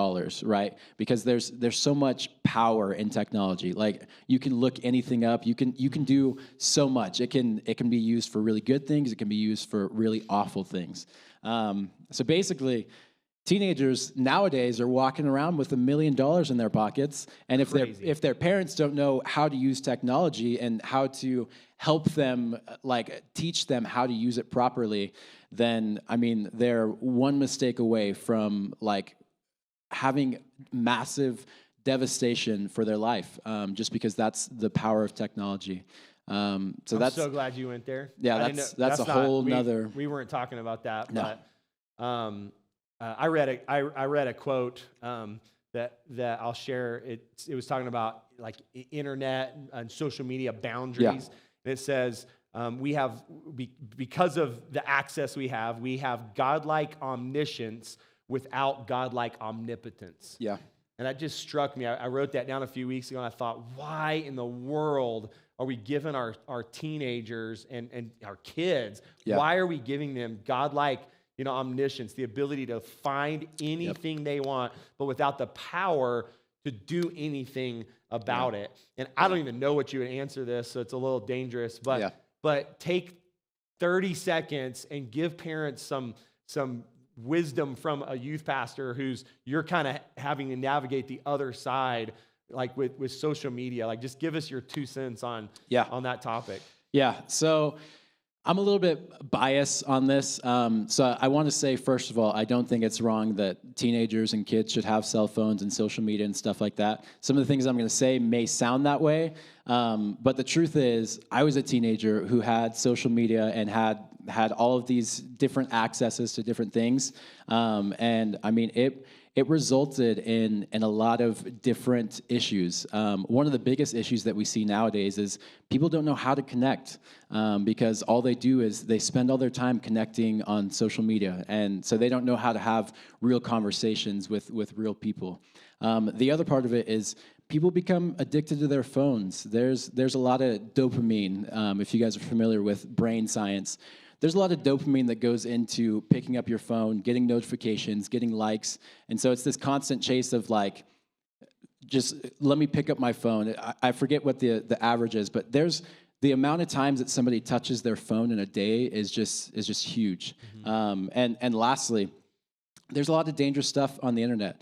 B: right? Because there's so much power in technology. Like, you can look anything up. You can do so much. It can be used for really good things. It can be used for really awful things. So basically, teenagers nowadays are walking around with $1 million in their pockets, and if their parents don't know how to use technology and how to help them, like teach them how to use it properly, then I mean they're one mistake away from like having massive devastation for their life, just because that's the power of technology. I'm
A: so glad you went there.
B: Yeah, that's a whole nother.
A: We weren't talking about that,
B: no.
A: But. I read a quote that I'll share. It was talking about like internet and social media boundaries.
B: Yeah.
A: And it says because of the access we have godlike omniscience without godlike omnipotence.
B: Yeah.
A: And that just struck me. I wrote that down a few weeks ago, and I thought, why in the world are we giving our teenagers and our kids?
B: Yeah.
A: Why are we giving them godlike omniscience, the ability to find anything they want, but without the power to do anything about it? And I don't even know what you would answer this, so it's a little dangerous, but take 30 seconds and give parents some wisdom from a youth pastor you're kind of having to navigate the other side, like with social media. Like, just give us your 2 cents on that topic.
B: Yeah, so I'm a little bit biased on this. So I want to say, first of all, I don't think it's wrong that teenagers and kids should have cell phones and social media and stuff like that. Some of the things I'm going to say may sound that way, but the truth is, I was a teenager who had social media and had all of these different accesses to different things. And I mean, it resulted in a lot of different issues. One of the biggest issues that we see nowadays is people don't know how to connect, because all they do is they spend all their time connecting on social media, and so they don't know how to have real conversations with real people. The other part of it is people become addicted to their phones. There's a lot of dopamine, if you guys are familiar with brain science. There's a lot of dopamine that goes into picking up your phone, getting notifications, getting likes. And so it's this constant chase of like, just let me pick up my phone. I forget what the average is, but there's the amount of times that somebody touches their phone in a day is just huge. Mm-hmm. And lastly, there's a lot of dangerous stuff on the internet.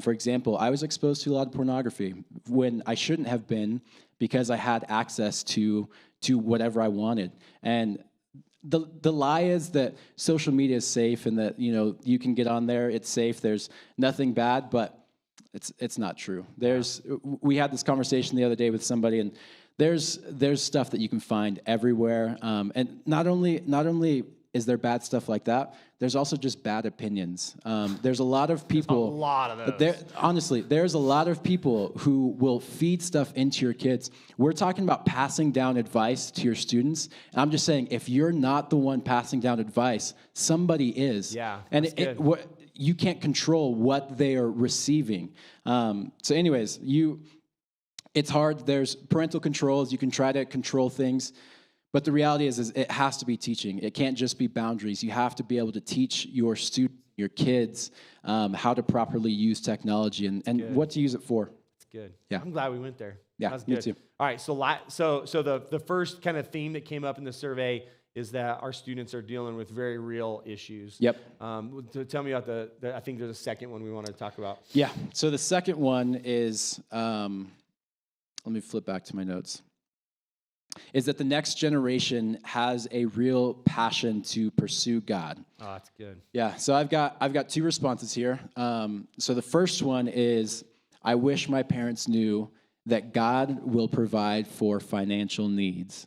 B: For example, I was exposed to a lot of pornography when I shouldn't have been, because I had access to whatever I wanted. And the lie is that social media is safe and that you can get on there, it's safe, there's nothing bad, but it's not true. We had this conversation the other day with somebody, and there's stuff that you can find everywhere, and not only is there bad stuff like that, there's also just bad opinions. There's a lot of people.
A: A lot of those.
B: Honestly, there's a lot of people who will feed stuff into your kids. We're talking about passing down advice to your students. And I'm just saying, if you're not the one passing down advice, somebody is.
A: Yeah.
B: And you can't control what they are receiving. So anyways, it's hard. There's parental controls. You can try to control things. But the reality is it has to be teaching. It can't just be boundaries. You have to be able to teach your kids how to properly use technology and what to use it for.
A: That's good.
B: Yeah.
A: I'm glad we went there.
B: Yeah,
A: That's
B: me
A: good.
B: too.
A: All right, so the first kind of theme that came up in the survey is that our students are dealing with very real issues.
B: Yep.
A: Tell me about I think there's a second one we want to talk about.
B: Yeah, so the second one is, let me flip back to my notes, is that the next generation has a real passion to pursue God.
A: Oh, that's good.
B: Yeah, so I've got 2 responses here. So the first one is, I wish my parents knew that God will provide for financial needs.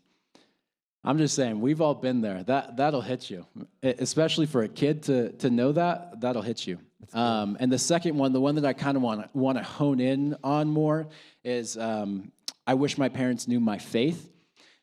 B: I'm just saying, we've all been there. That'll hit you, especially for a kid to know that'll hit you. And the second one, the one that I kind of want to hone in on more is I wish my parents knew my faith.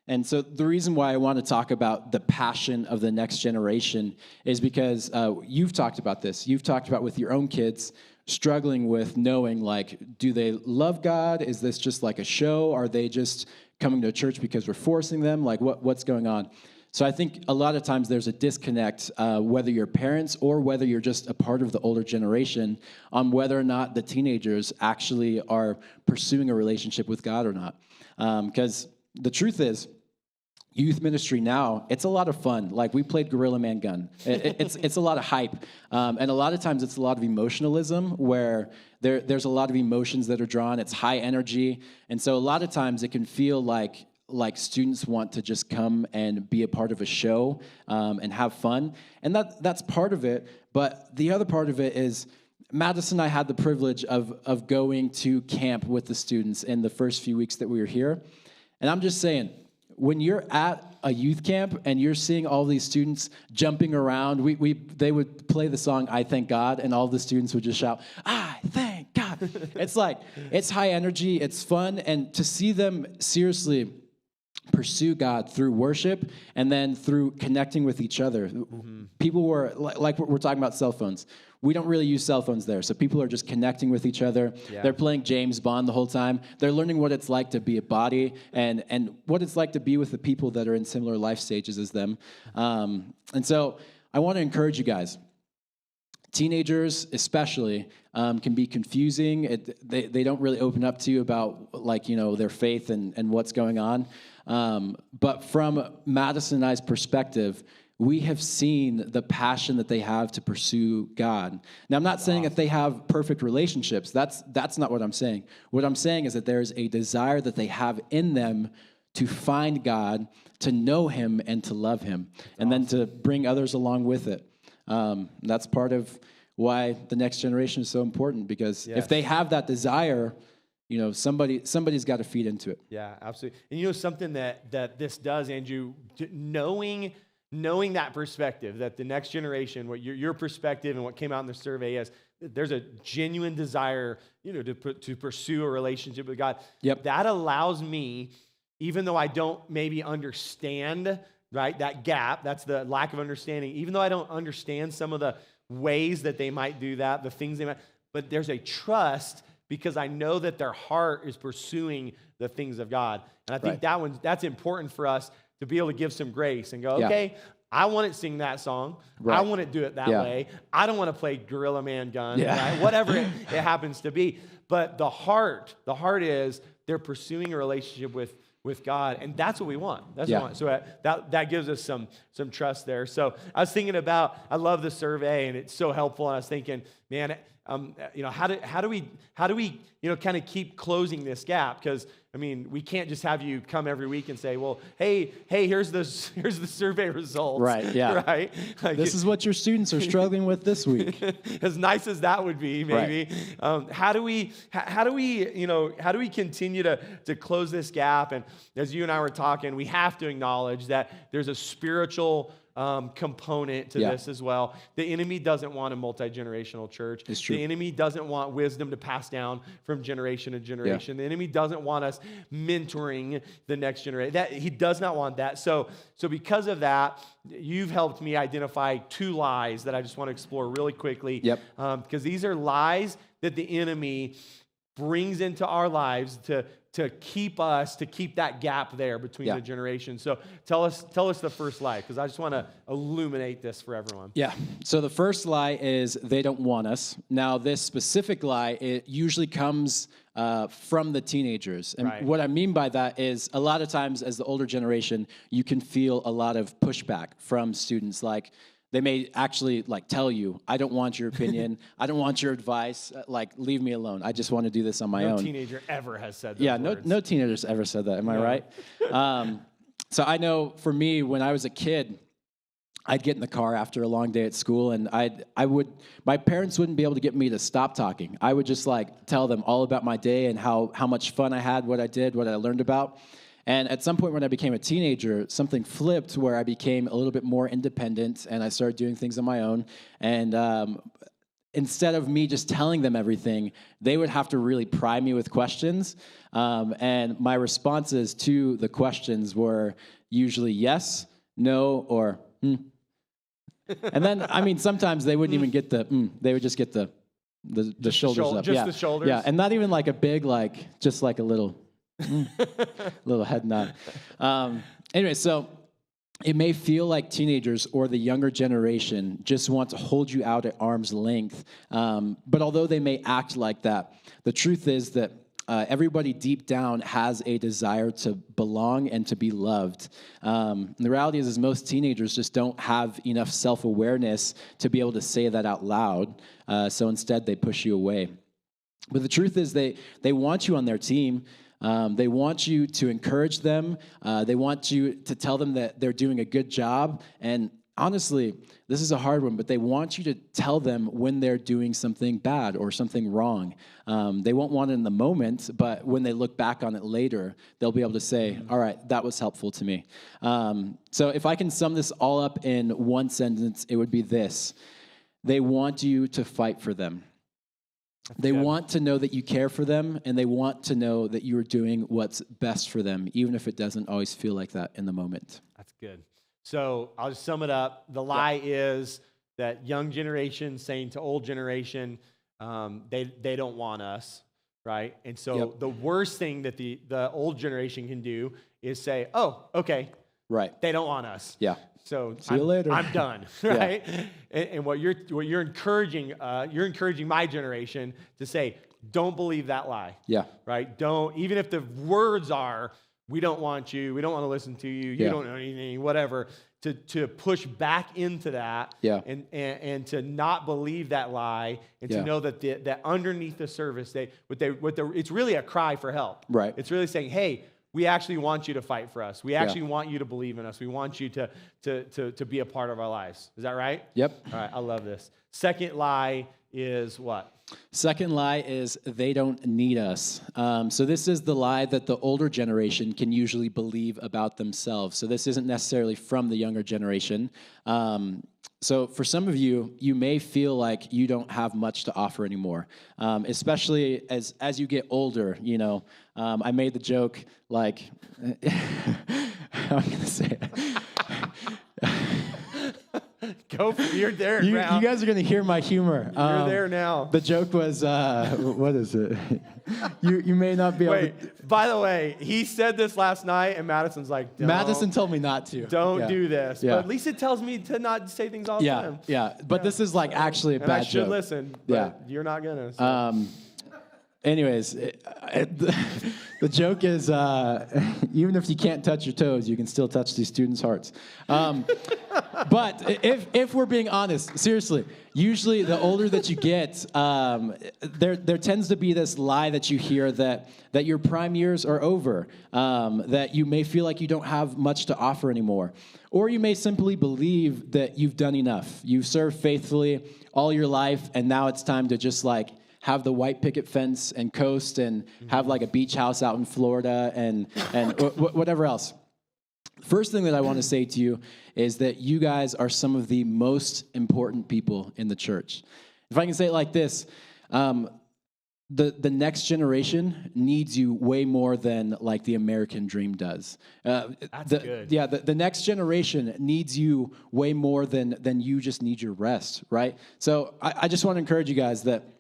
B: And so the reason why I want to talk about the passion of the next generation is because you've talked about this. You've talked about with your own kids struggling with knowing, like, do they love God? Is this just like a show? Are they just coming to church because we're forcing them? Like, what's going on? So I think a lot of times there's a disconnect, whether you're parents or whether you're just a part of the older generation, on whether or not the teenagers actually are pursuing a relationship with God or not. Because the truth is, youth ministry now, it's a lot of fun. Like, we played Gorilla Man Gun. It's a lot of hype. And a lot of times it's a lot of emotionalism where there's a lot of emotions that are drawn. It's high energy. And so a lot of times it can feel like students want to just come and be a part of a show and have fun. And that's part of it. But the other part of it is Madison and I had the privilege of going to camp with the students in the first few weeks that we were here. And I'm just saying, when you're at a youth camp and you're seeing all these students jumping around, they would play the song, I Thank God, and all the students would just shout, I thank God. It's high energy, it's fun, and to see them seriously pursue God through worship and then through connecting with each other. Mm-hmm. People were, like we're talking about cell phones. We don't really use cell phones there, so people are just connecting with each other. Yeah. They're playing James Bond the whole time. They're learning what it's like to be a body and what it's like to be with the people that are in similar life stages as them. And so I want to encourage you guys. Teenagers, especially, can be confusing. They don't really open up to you about, like, their faith and what's going on. But from Madison and I's perspective, we have seen the passion that they have to pursue God. Now, I'm not saying that they have perfect relationships. That's not what I'm saying. What I'm saying is that there is a desire that they have in them to find God, to know Him, and to love Him, and then to bring others along with it. That's part of why the next generation is so important, because if they have that desire, somebody's got to feed into it.
A: Yeah, absolutely. And something that this does, Andrew, knowing that perspective, that the next generation, what your perspective and what came out in the survey is, there's a genuine desire, to pursue a relationship with God.
B: Yep.
A: That allows me, even though I don't maybe understand, right, that gap, that's the lack of understanding, even though I don't understand some of the ways that they might do that, the things they might, but there's a trust because I know that their heart is pursuing the things of God. And I think that's important for us to be able to give some grace and go, okay, I want to sing that song. Right. I want to do it that way. I don't want to play Gorilla Man Gun, right? Whatever it happens to be. But the heart is they're pursuing a relationship with God, and that's what we want. That's what we want. So that gives us some trust there. So I was thinking about, I love the survey, and it's so helpful. And I was thinking, man, how do we kind of keep closing this gap? Because we can't just have you come every week and say, well, hey, here's the survey results.
B: Right. Yeah.
A: Right. Like,
B: this is what your students are struggling with this week.
A: As nice as that would be, maybe. Right. How do we continue to close this gap? And as you and I were talking, we have to acknowledge that there's a spiritual component to this as well. The enemy doesn't want a multi-generational church.
B: It's true.
A: The enemy doesn't want wisdom to pass down from generation to generation. The enemy doesn't want us mentoring the next generation. He does not want that. So because of that, you've helped me identify 2 lies that I just want to explore really quickly.
B: Yep.
A: Because these are lies that the enemy brings into our lives to keep that gap there between the generations. So tell us the first lie, because I just want to illuminate this for everyone.
B: Yeah. So the first lie is they don't want us. Now, this specific lie, it usually comes from the teenagers. And what I mean by that is a lot of times as the older generation, you can feel a lot of pushback from students. Like, they may actually tell you, I don't want your opinion. I don't want your advice. Leave me alone. I just want to do this on my own.
A: No teenager ever has said that.
B: Yeah, no teenagers ever said that. Am I right? So I know for me, when I was a kid, I'd get in the car after a long day at school, and my parents wouldn't be able to get me to stop talking. I would just tell them all about my day and how much fun I had, what I did, what I learned about. And at some point when I became a teenager, something flipped where I became a little bit more independent and I started doing things on my own. And instead of me just telling them everything, they would have to really pry me with questions. And my responses to the questions were usually yes, no, or And then, I mean, sometimes they wouldn't even get they would just get the shoulders up.
A: Just the shoulders?
B: Yeah, and not even like a big, just like a little, little head nod. Anyway, so it may feel like teenagers or the younger generation just want to hold you out at arm's length. But although they may act like that, the truth is that everybody deep down has a desire to belong and to be loved. And the reality is most teenagers just don't have enough self-awareness to be able to say that out loud. So instead, they push you away. But the truth is they want you on their team. They want you to encourage them. They want you to tell them that they're doing a good job. And honestly, this is a hard one, but they want you to tell them when they're doing something bad or something wrong. They won't want it in the moment, but when they look back on it later, they'll be able to say, all right, that was helpful to me. So if I can sum this all up in one sentence, it would be this. They want you to fight for them. They want to know that you care for them, and they want to know that you are doing what's best for them, even if it doesn't always feel like that in the moment.
A: That's good. So I'll just sum it up. The lie is that young generation saying to old generation, they don't want us, right? And so the worst thing that the old generation can do is say, oh, okay,
B: right,
A: they don't want us.
B: Yeah.
A: So
B: see you later.
A: I'm done, right? And what you're encouraging my generation to say, don't believe that lie.
B: Yeah.
A: Right? Don't, even if the words are, we don't want you, we don't want to listen to you, you don't know anything, whatever, to push back into that and to not believe that lie and to know that underneath the surface, it's really a cry for help.
B: Right.
A: It's really saying, hey, we actually want you to fight for us. We actually want you to believe in us. We want you to be a part of our lives. Is that right?
B: Yep.
A: All right, I love this. Second lie is what?
B: Second lie is they don't need us. So this is the lie that the older generation can usually believe about themselves. So this isn't necessarily from the younger generation. So for some of you, you may feel like you don't have much to offer anymore, especially as you get older. You know, I made the joke like, I'm going to say it.
A: You're there now.
B: You guys are going to hear my humor.
A: You're there now.
B: The joke was, what is it? You may not be able to...
A: By the way, he said this last night, and Madison's like,
B: Madison told me not to.
A: Don't do this. Yeah. But at least it tells me to not say things all the time.
B: Yeah, but this is like actually a bad joke.
A: I should listen, but you're not going to. So.
B: Anyways, the joke is, even if you can't touch your toes, you can still touch these students' hearts. But if we're being honest, seriously, usually the older that you get, there tends to be this lie that you hear that your prime years are over, that you may feel like you don't have much to offer anymore. Or you may simply believe that you've done enough. You've served faithfully all your life, and now it's time to just have the white picket fence and coast and have like a beach house out in Florida and whatever else. First thing that I want to say to you is that you guys are some of the most important people in the church. If I can say it like this, the next generation needs you way more than like the American dream does.
A: That's good.
B: Yeah, the next generation needs you way more than you just need your rest, right? So I just want to encourage you guys that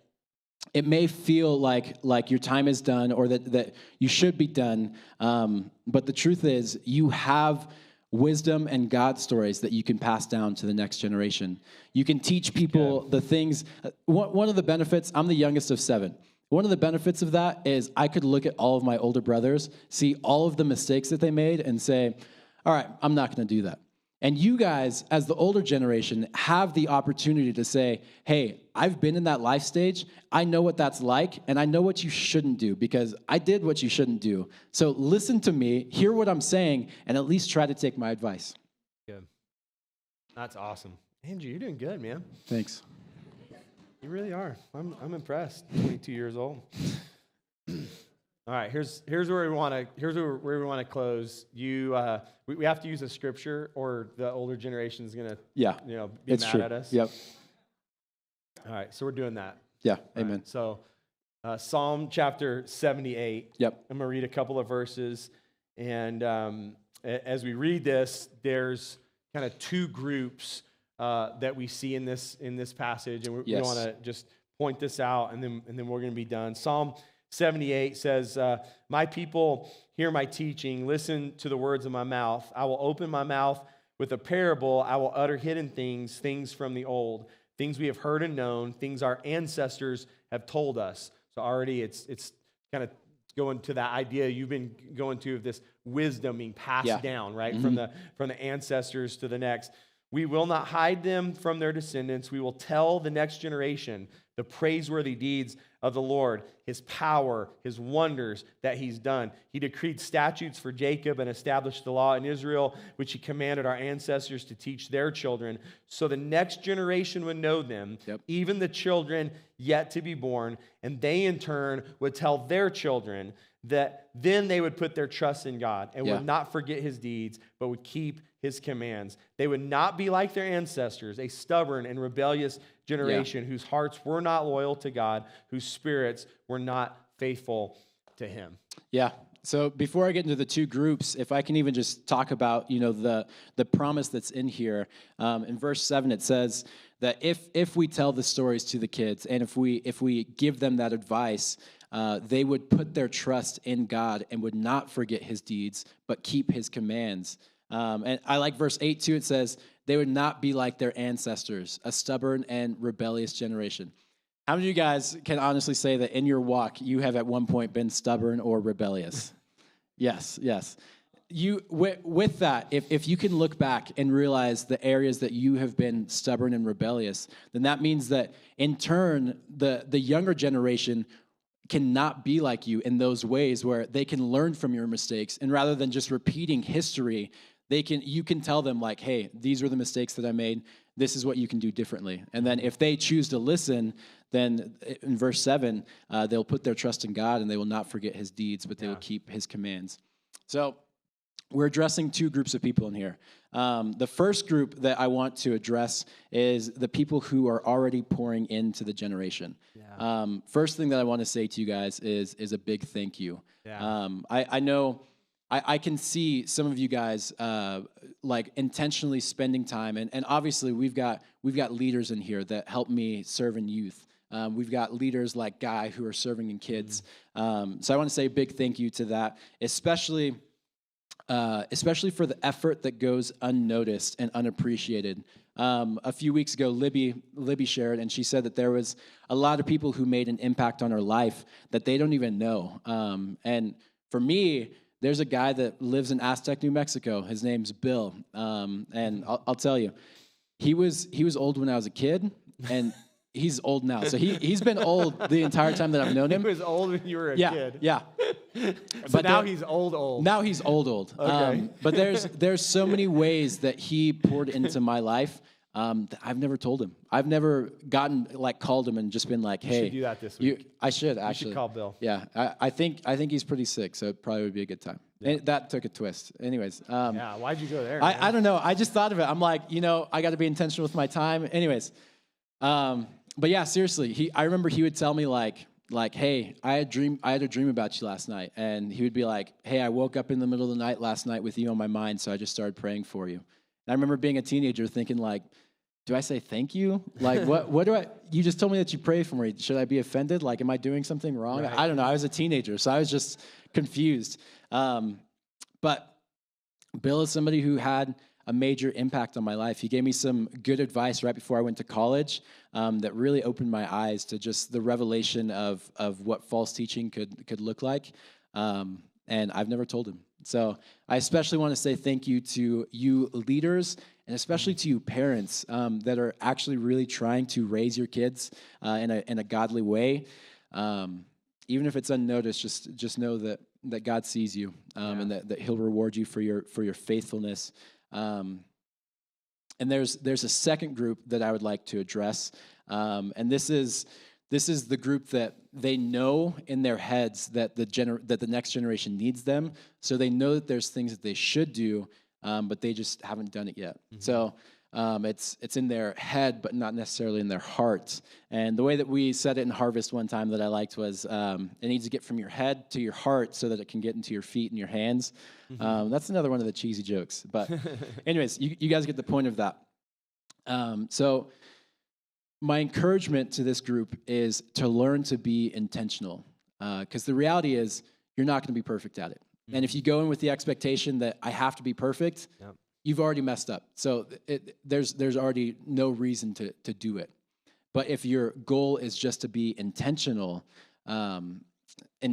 B: it may feel like your time is done or that you should be done, but the truth is you have wisdom and God stories that you can pass down to the next generation. You can teach people the things. One of the benefits, I'm the youngest of 7. One of the benefits of that is I could look at all of my older brothers, see all of the mistakes that they made, and say, all right, I'm not going to do that. And you guys, as the older generation, have the opportunity to say, hey, I've been in that life stage. I know what that's like, and I know what you shouldn't do because I did what you shouldn't do. So listen to me, hear what I'm saying, and at least try to take my advice.
A: Good. That's awesome. Andrew, you're doing good, man.
B: Thanks.
A: You really are. I'm impressed. 22 years old. All right, here's where we want to close. We have to use a scripture, or the older generation is gonna be
B: it's
A: mad
B: true.
A: at us.
B: Yep.
A: All right, so we're doing that.
B: Yeah.
A: All
B: Amen.
A: right, so Psalm chapter 78.
B: Yep.
A: I'm gonna read a couple of verses, and as we read this, there's kind of two groups that we see in this passage, and we want to just point this out, and then we're gonna be done. Psalm 78 says, my people hear my teaching, listen to the words of my mouth. I will open my mouth with a parable. I will utter hidden things from the old, things we have heard and known, things our ancestors have told us. So already it's kind of going to that idea you've been going to of this wisdom being passed down, right?
B: Mm-hmm.
A: From the ancestors to the next. We will not hide them from their descendants. We will tell the next generation the praiseworthy deeds of the Lord, his power, his wonders that he's done. He decreed statutes for Jacob and established the law in Israel, which he commanded our ancestors to teach their children, so the next generation would know them, even the children yet to be born, and they in turn would tell their children, that then they would put their trust in God and would not forget his deeds, but would keep his commands. They would not be like their ancestors, a stubborn and rebellious generation whose hearts were not loyal to God, whose spirits were not faithful to him.
B: Yeah. So before I get into the two groups, if I can even just talk about, the promise that's in here. In verse 7, it says that if we tell the stories to the kids, and if we give them that advice, they would put their trust in God and would not forget his deeds, but keep his commands. And I like verse 8 too. It says, they would not be like their ancestors, a stubborn and rebellious generation. How many of you guys can honestly say that in your walk, you have at one point been stubborn or rebellious? Yes. With that, if you can look back and realize the areas that you have been stubborn and rebellious, then that means that in turn, the younger generation cannot be like you in those ways where they can learn from your mistakes, and rather than just repeating history, you can tell them like, hey, these were the mistakes that I made. This is what you can do differently. And then if they choose to listen, then in verse 7, they'll put their trust in God and they will not forget his deeds, but they will keep his commands. So we're addressing two groups of people in here. The first group that I want to address is the people who are already pouring into the generation. Yeah. First thing that I want to say to you guys is a big thank you. Yeah. I know I can see some of you guys like intentionally spending time, and obviously we've got leaders in here that help me serve in youth. We've got leaders like Guy who are serving in kids. So I want to say a big thank you to that, especially for the effort that goes unnoticed and unappreciated. A few weeks ago, Libby shared, and she said that there was a lot of people who made an impact on her life that they don't even know. And for me, there's a guy that lives in Aztec, New Mexico. His name's Bill, and I'll tell you, he was old when I was a kid, and he's old now. So he's been old the entire time that I've known him.
A: He was old when you were a kid.
B: Yeah.
A: But now he's old.
B: Now he's old.
A: Okay.
B: But there's so many ways that he poured into my life that I've never told him. I've never called him and just been like, hey.
A: You should do that this week.
B: I should, actually.
A: You should call Bill.
B: Yeah, I think he's pretty sick, so it probably would be a good time. Yeah. And that took a twist. Anyways.
A: Why'd you go there?
B: I don't know. I just thought of it. I'm like, I got to be intentional with my time. Anyways. But yeah, seriously, I remember he would tell me like, hey, I had a dream about you last night. And he would be like, hey, I woke up in the middle of the night last night with you on my mind, so I just started praying for you. And I remember being a teenager thinking like, do I say thank you? Like, what do you just told me that you pray for me. Should I be offended? Like, am I doing something wrong? Right. I don't know. I was a teenager, so I was just confused. But Bill is somebody who had a major impact on my life. He gave me some good advice right before I went to college that really opened my eyes to just the revelation of what false teaching could look like. And I've never told him. So I especially want to say thank you to you leaders, and especially to you parents that are actually really trying to raise your kids in a godly way. Even if it's unnoticed, just know that God sees you and that He'll reward you for your faithfulness. And there's a second group that I would like to address, and this is this is the group that they know in their heads that the next generation needs them. So they know that there's things that they should do, but they just haven't done it yet. So it's in their head, but not necessarily in their heart. And the way that we said it in Harvest one time that I liked was, it needs to get from your head to your heart so that it can get into your feet and your hands. That's another one of the cheesy jokes. But anyways, you guys get the point of that. So my encouragement to this group is to learn to be intentional. Because the reality is, you're not going to be perfect at it. And if you go in with the expectation that I have to be perfect, you've already messed up. So there's already no reason to do it. But if your goal is just to be intentional, and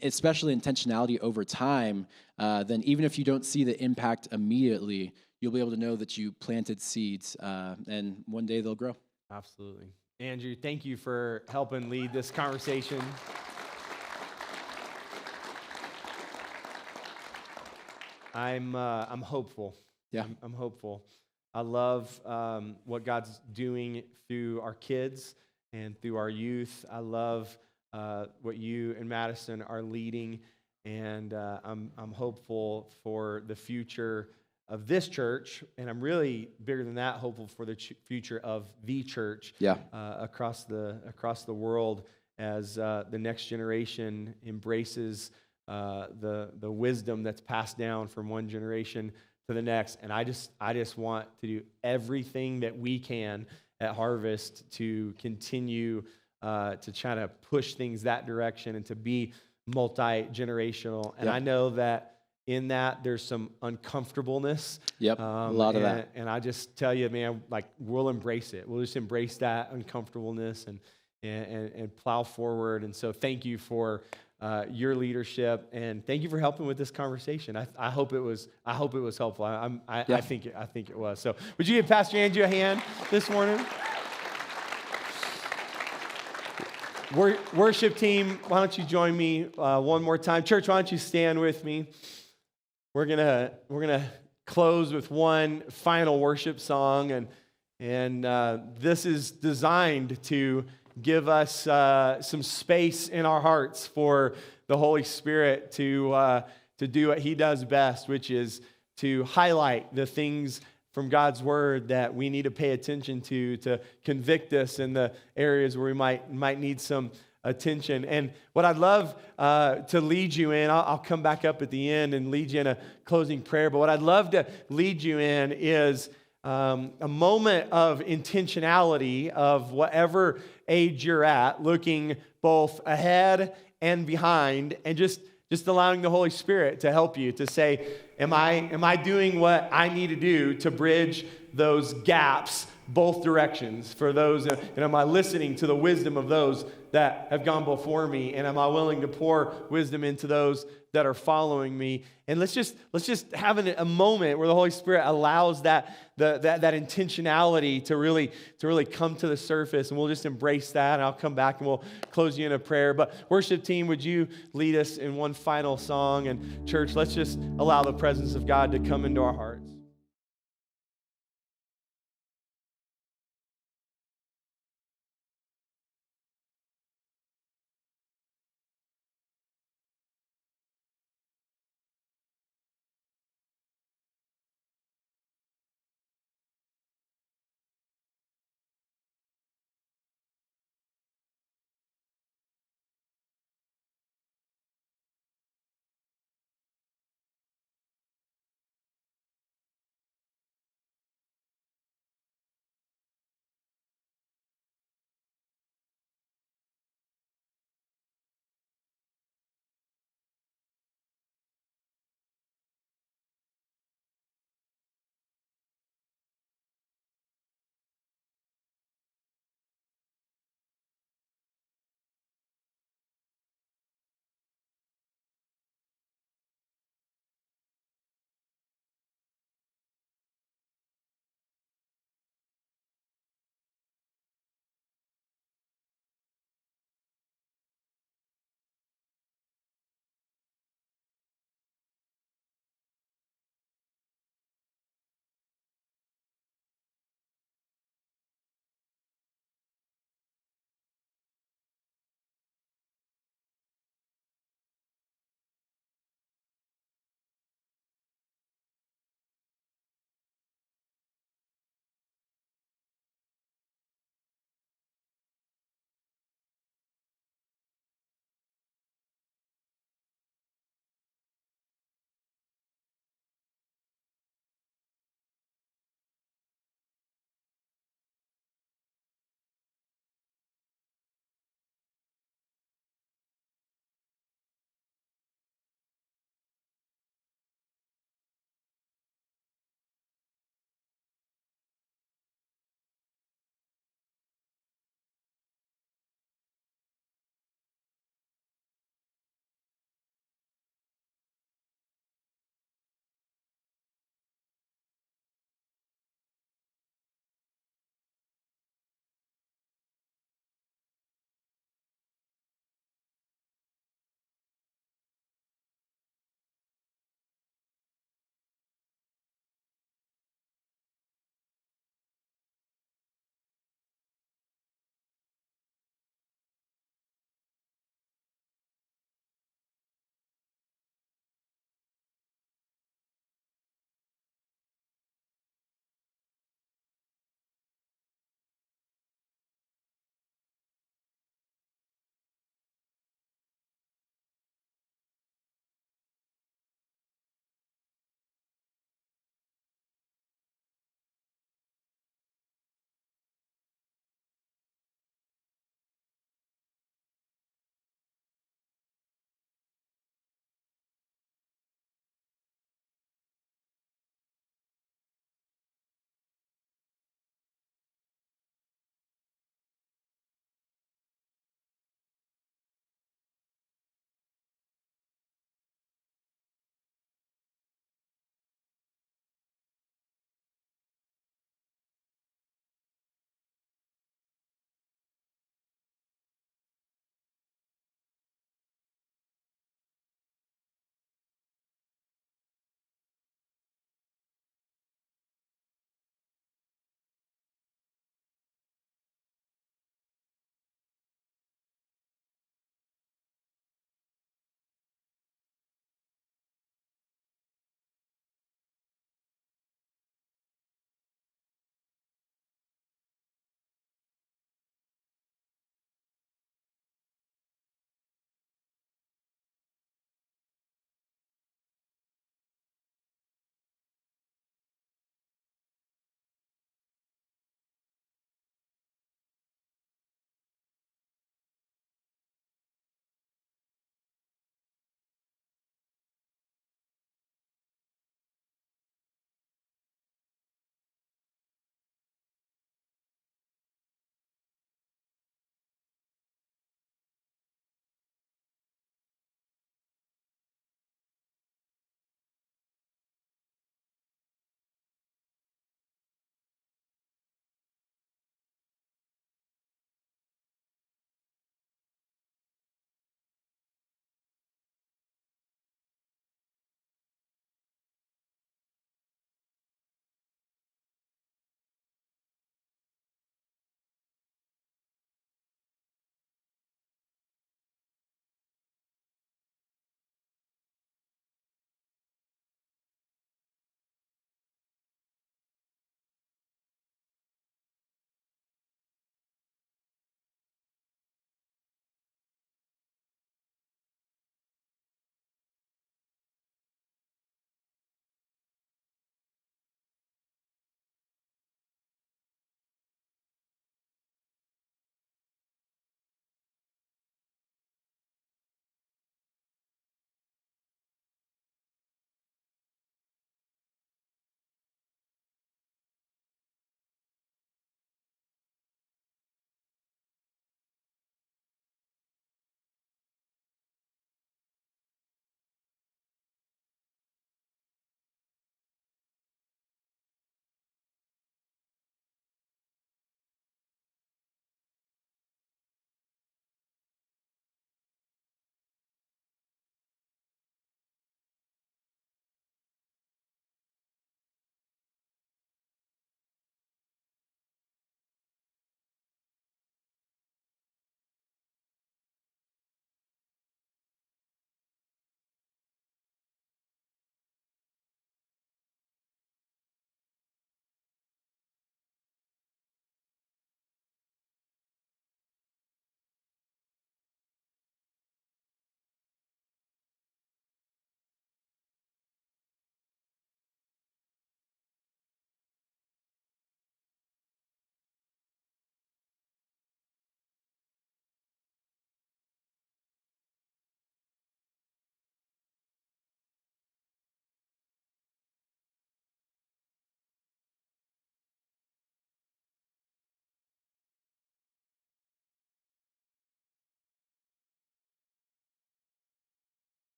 B: especially intentionality over time, then even if you don't see the impact immediately, you'll be able to know that you planted seeds, and one day they'll grow.
A: Absolutely. Andrew, thank you for helping lead this conversation. I'm hopeful.
B: Yeah.
A: I'm hopeful. I love what God's doing through our kids and through our youth. I love what you and Madison are leading, and I'm hopeful for the future of this church, and I'm really bigger than that, hopeful for the future of the church across the world as the next generation embraces the wisdom that's passed down from one generation to the next. And I just want to do everything that we can at Harvest to continue to try to push things that direction and to be multi-generational. And I know that in that there's some uncomfortableness.
B: Yep, a lot of that.
A: And I just tell you, man, like, we'll embrace it. We'll just embrace that uncomfortableness and plow forward. And so thank you for your leadership, and thank you for helping with this conversation. I hope it was helpful. I think it was. So would you give Pastor Andrew a hand this morning? Worship team, why don't you join me one more time? Church, why don't you stand with me? We're gonna close with one final worship song, and this is designed to give us some space in our hearts for the Holy Spirit to do what He does best, which is to highlight the things from God's Word that we need to pay attention to convict us in the areas where we might need some attention. And what I'd love to lead you in, I'll come back up at the end and lead you in a closing prayer, but what I'd love to lead you in is a moment of intentionality of whatever age you're at, looking both ahead and behind, and just allowing the Holy Spirit to help you to say, am I doing what I need to do to bridge those gaps both directions for those, and am I listening to the wisdom of those that have gone before me, and am I willing to pour wisdom into those that are following me? And let's just have a moment where the Holy Spirit allows that intentionality to really come to the surface, and we'll just embrace that. And I'll come back and we'll close you in a prayer. But worship team, would you lead us in one final song? And church, let's just allow the presence of God to come into our hearts.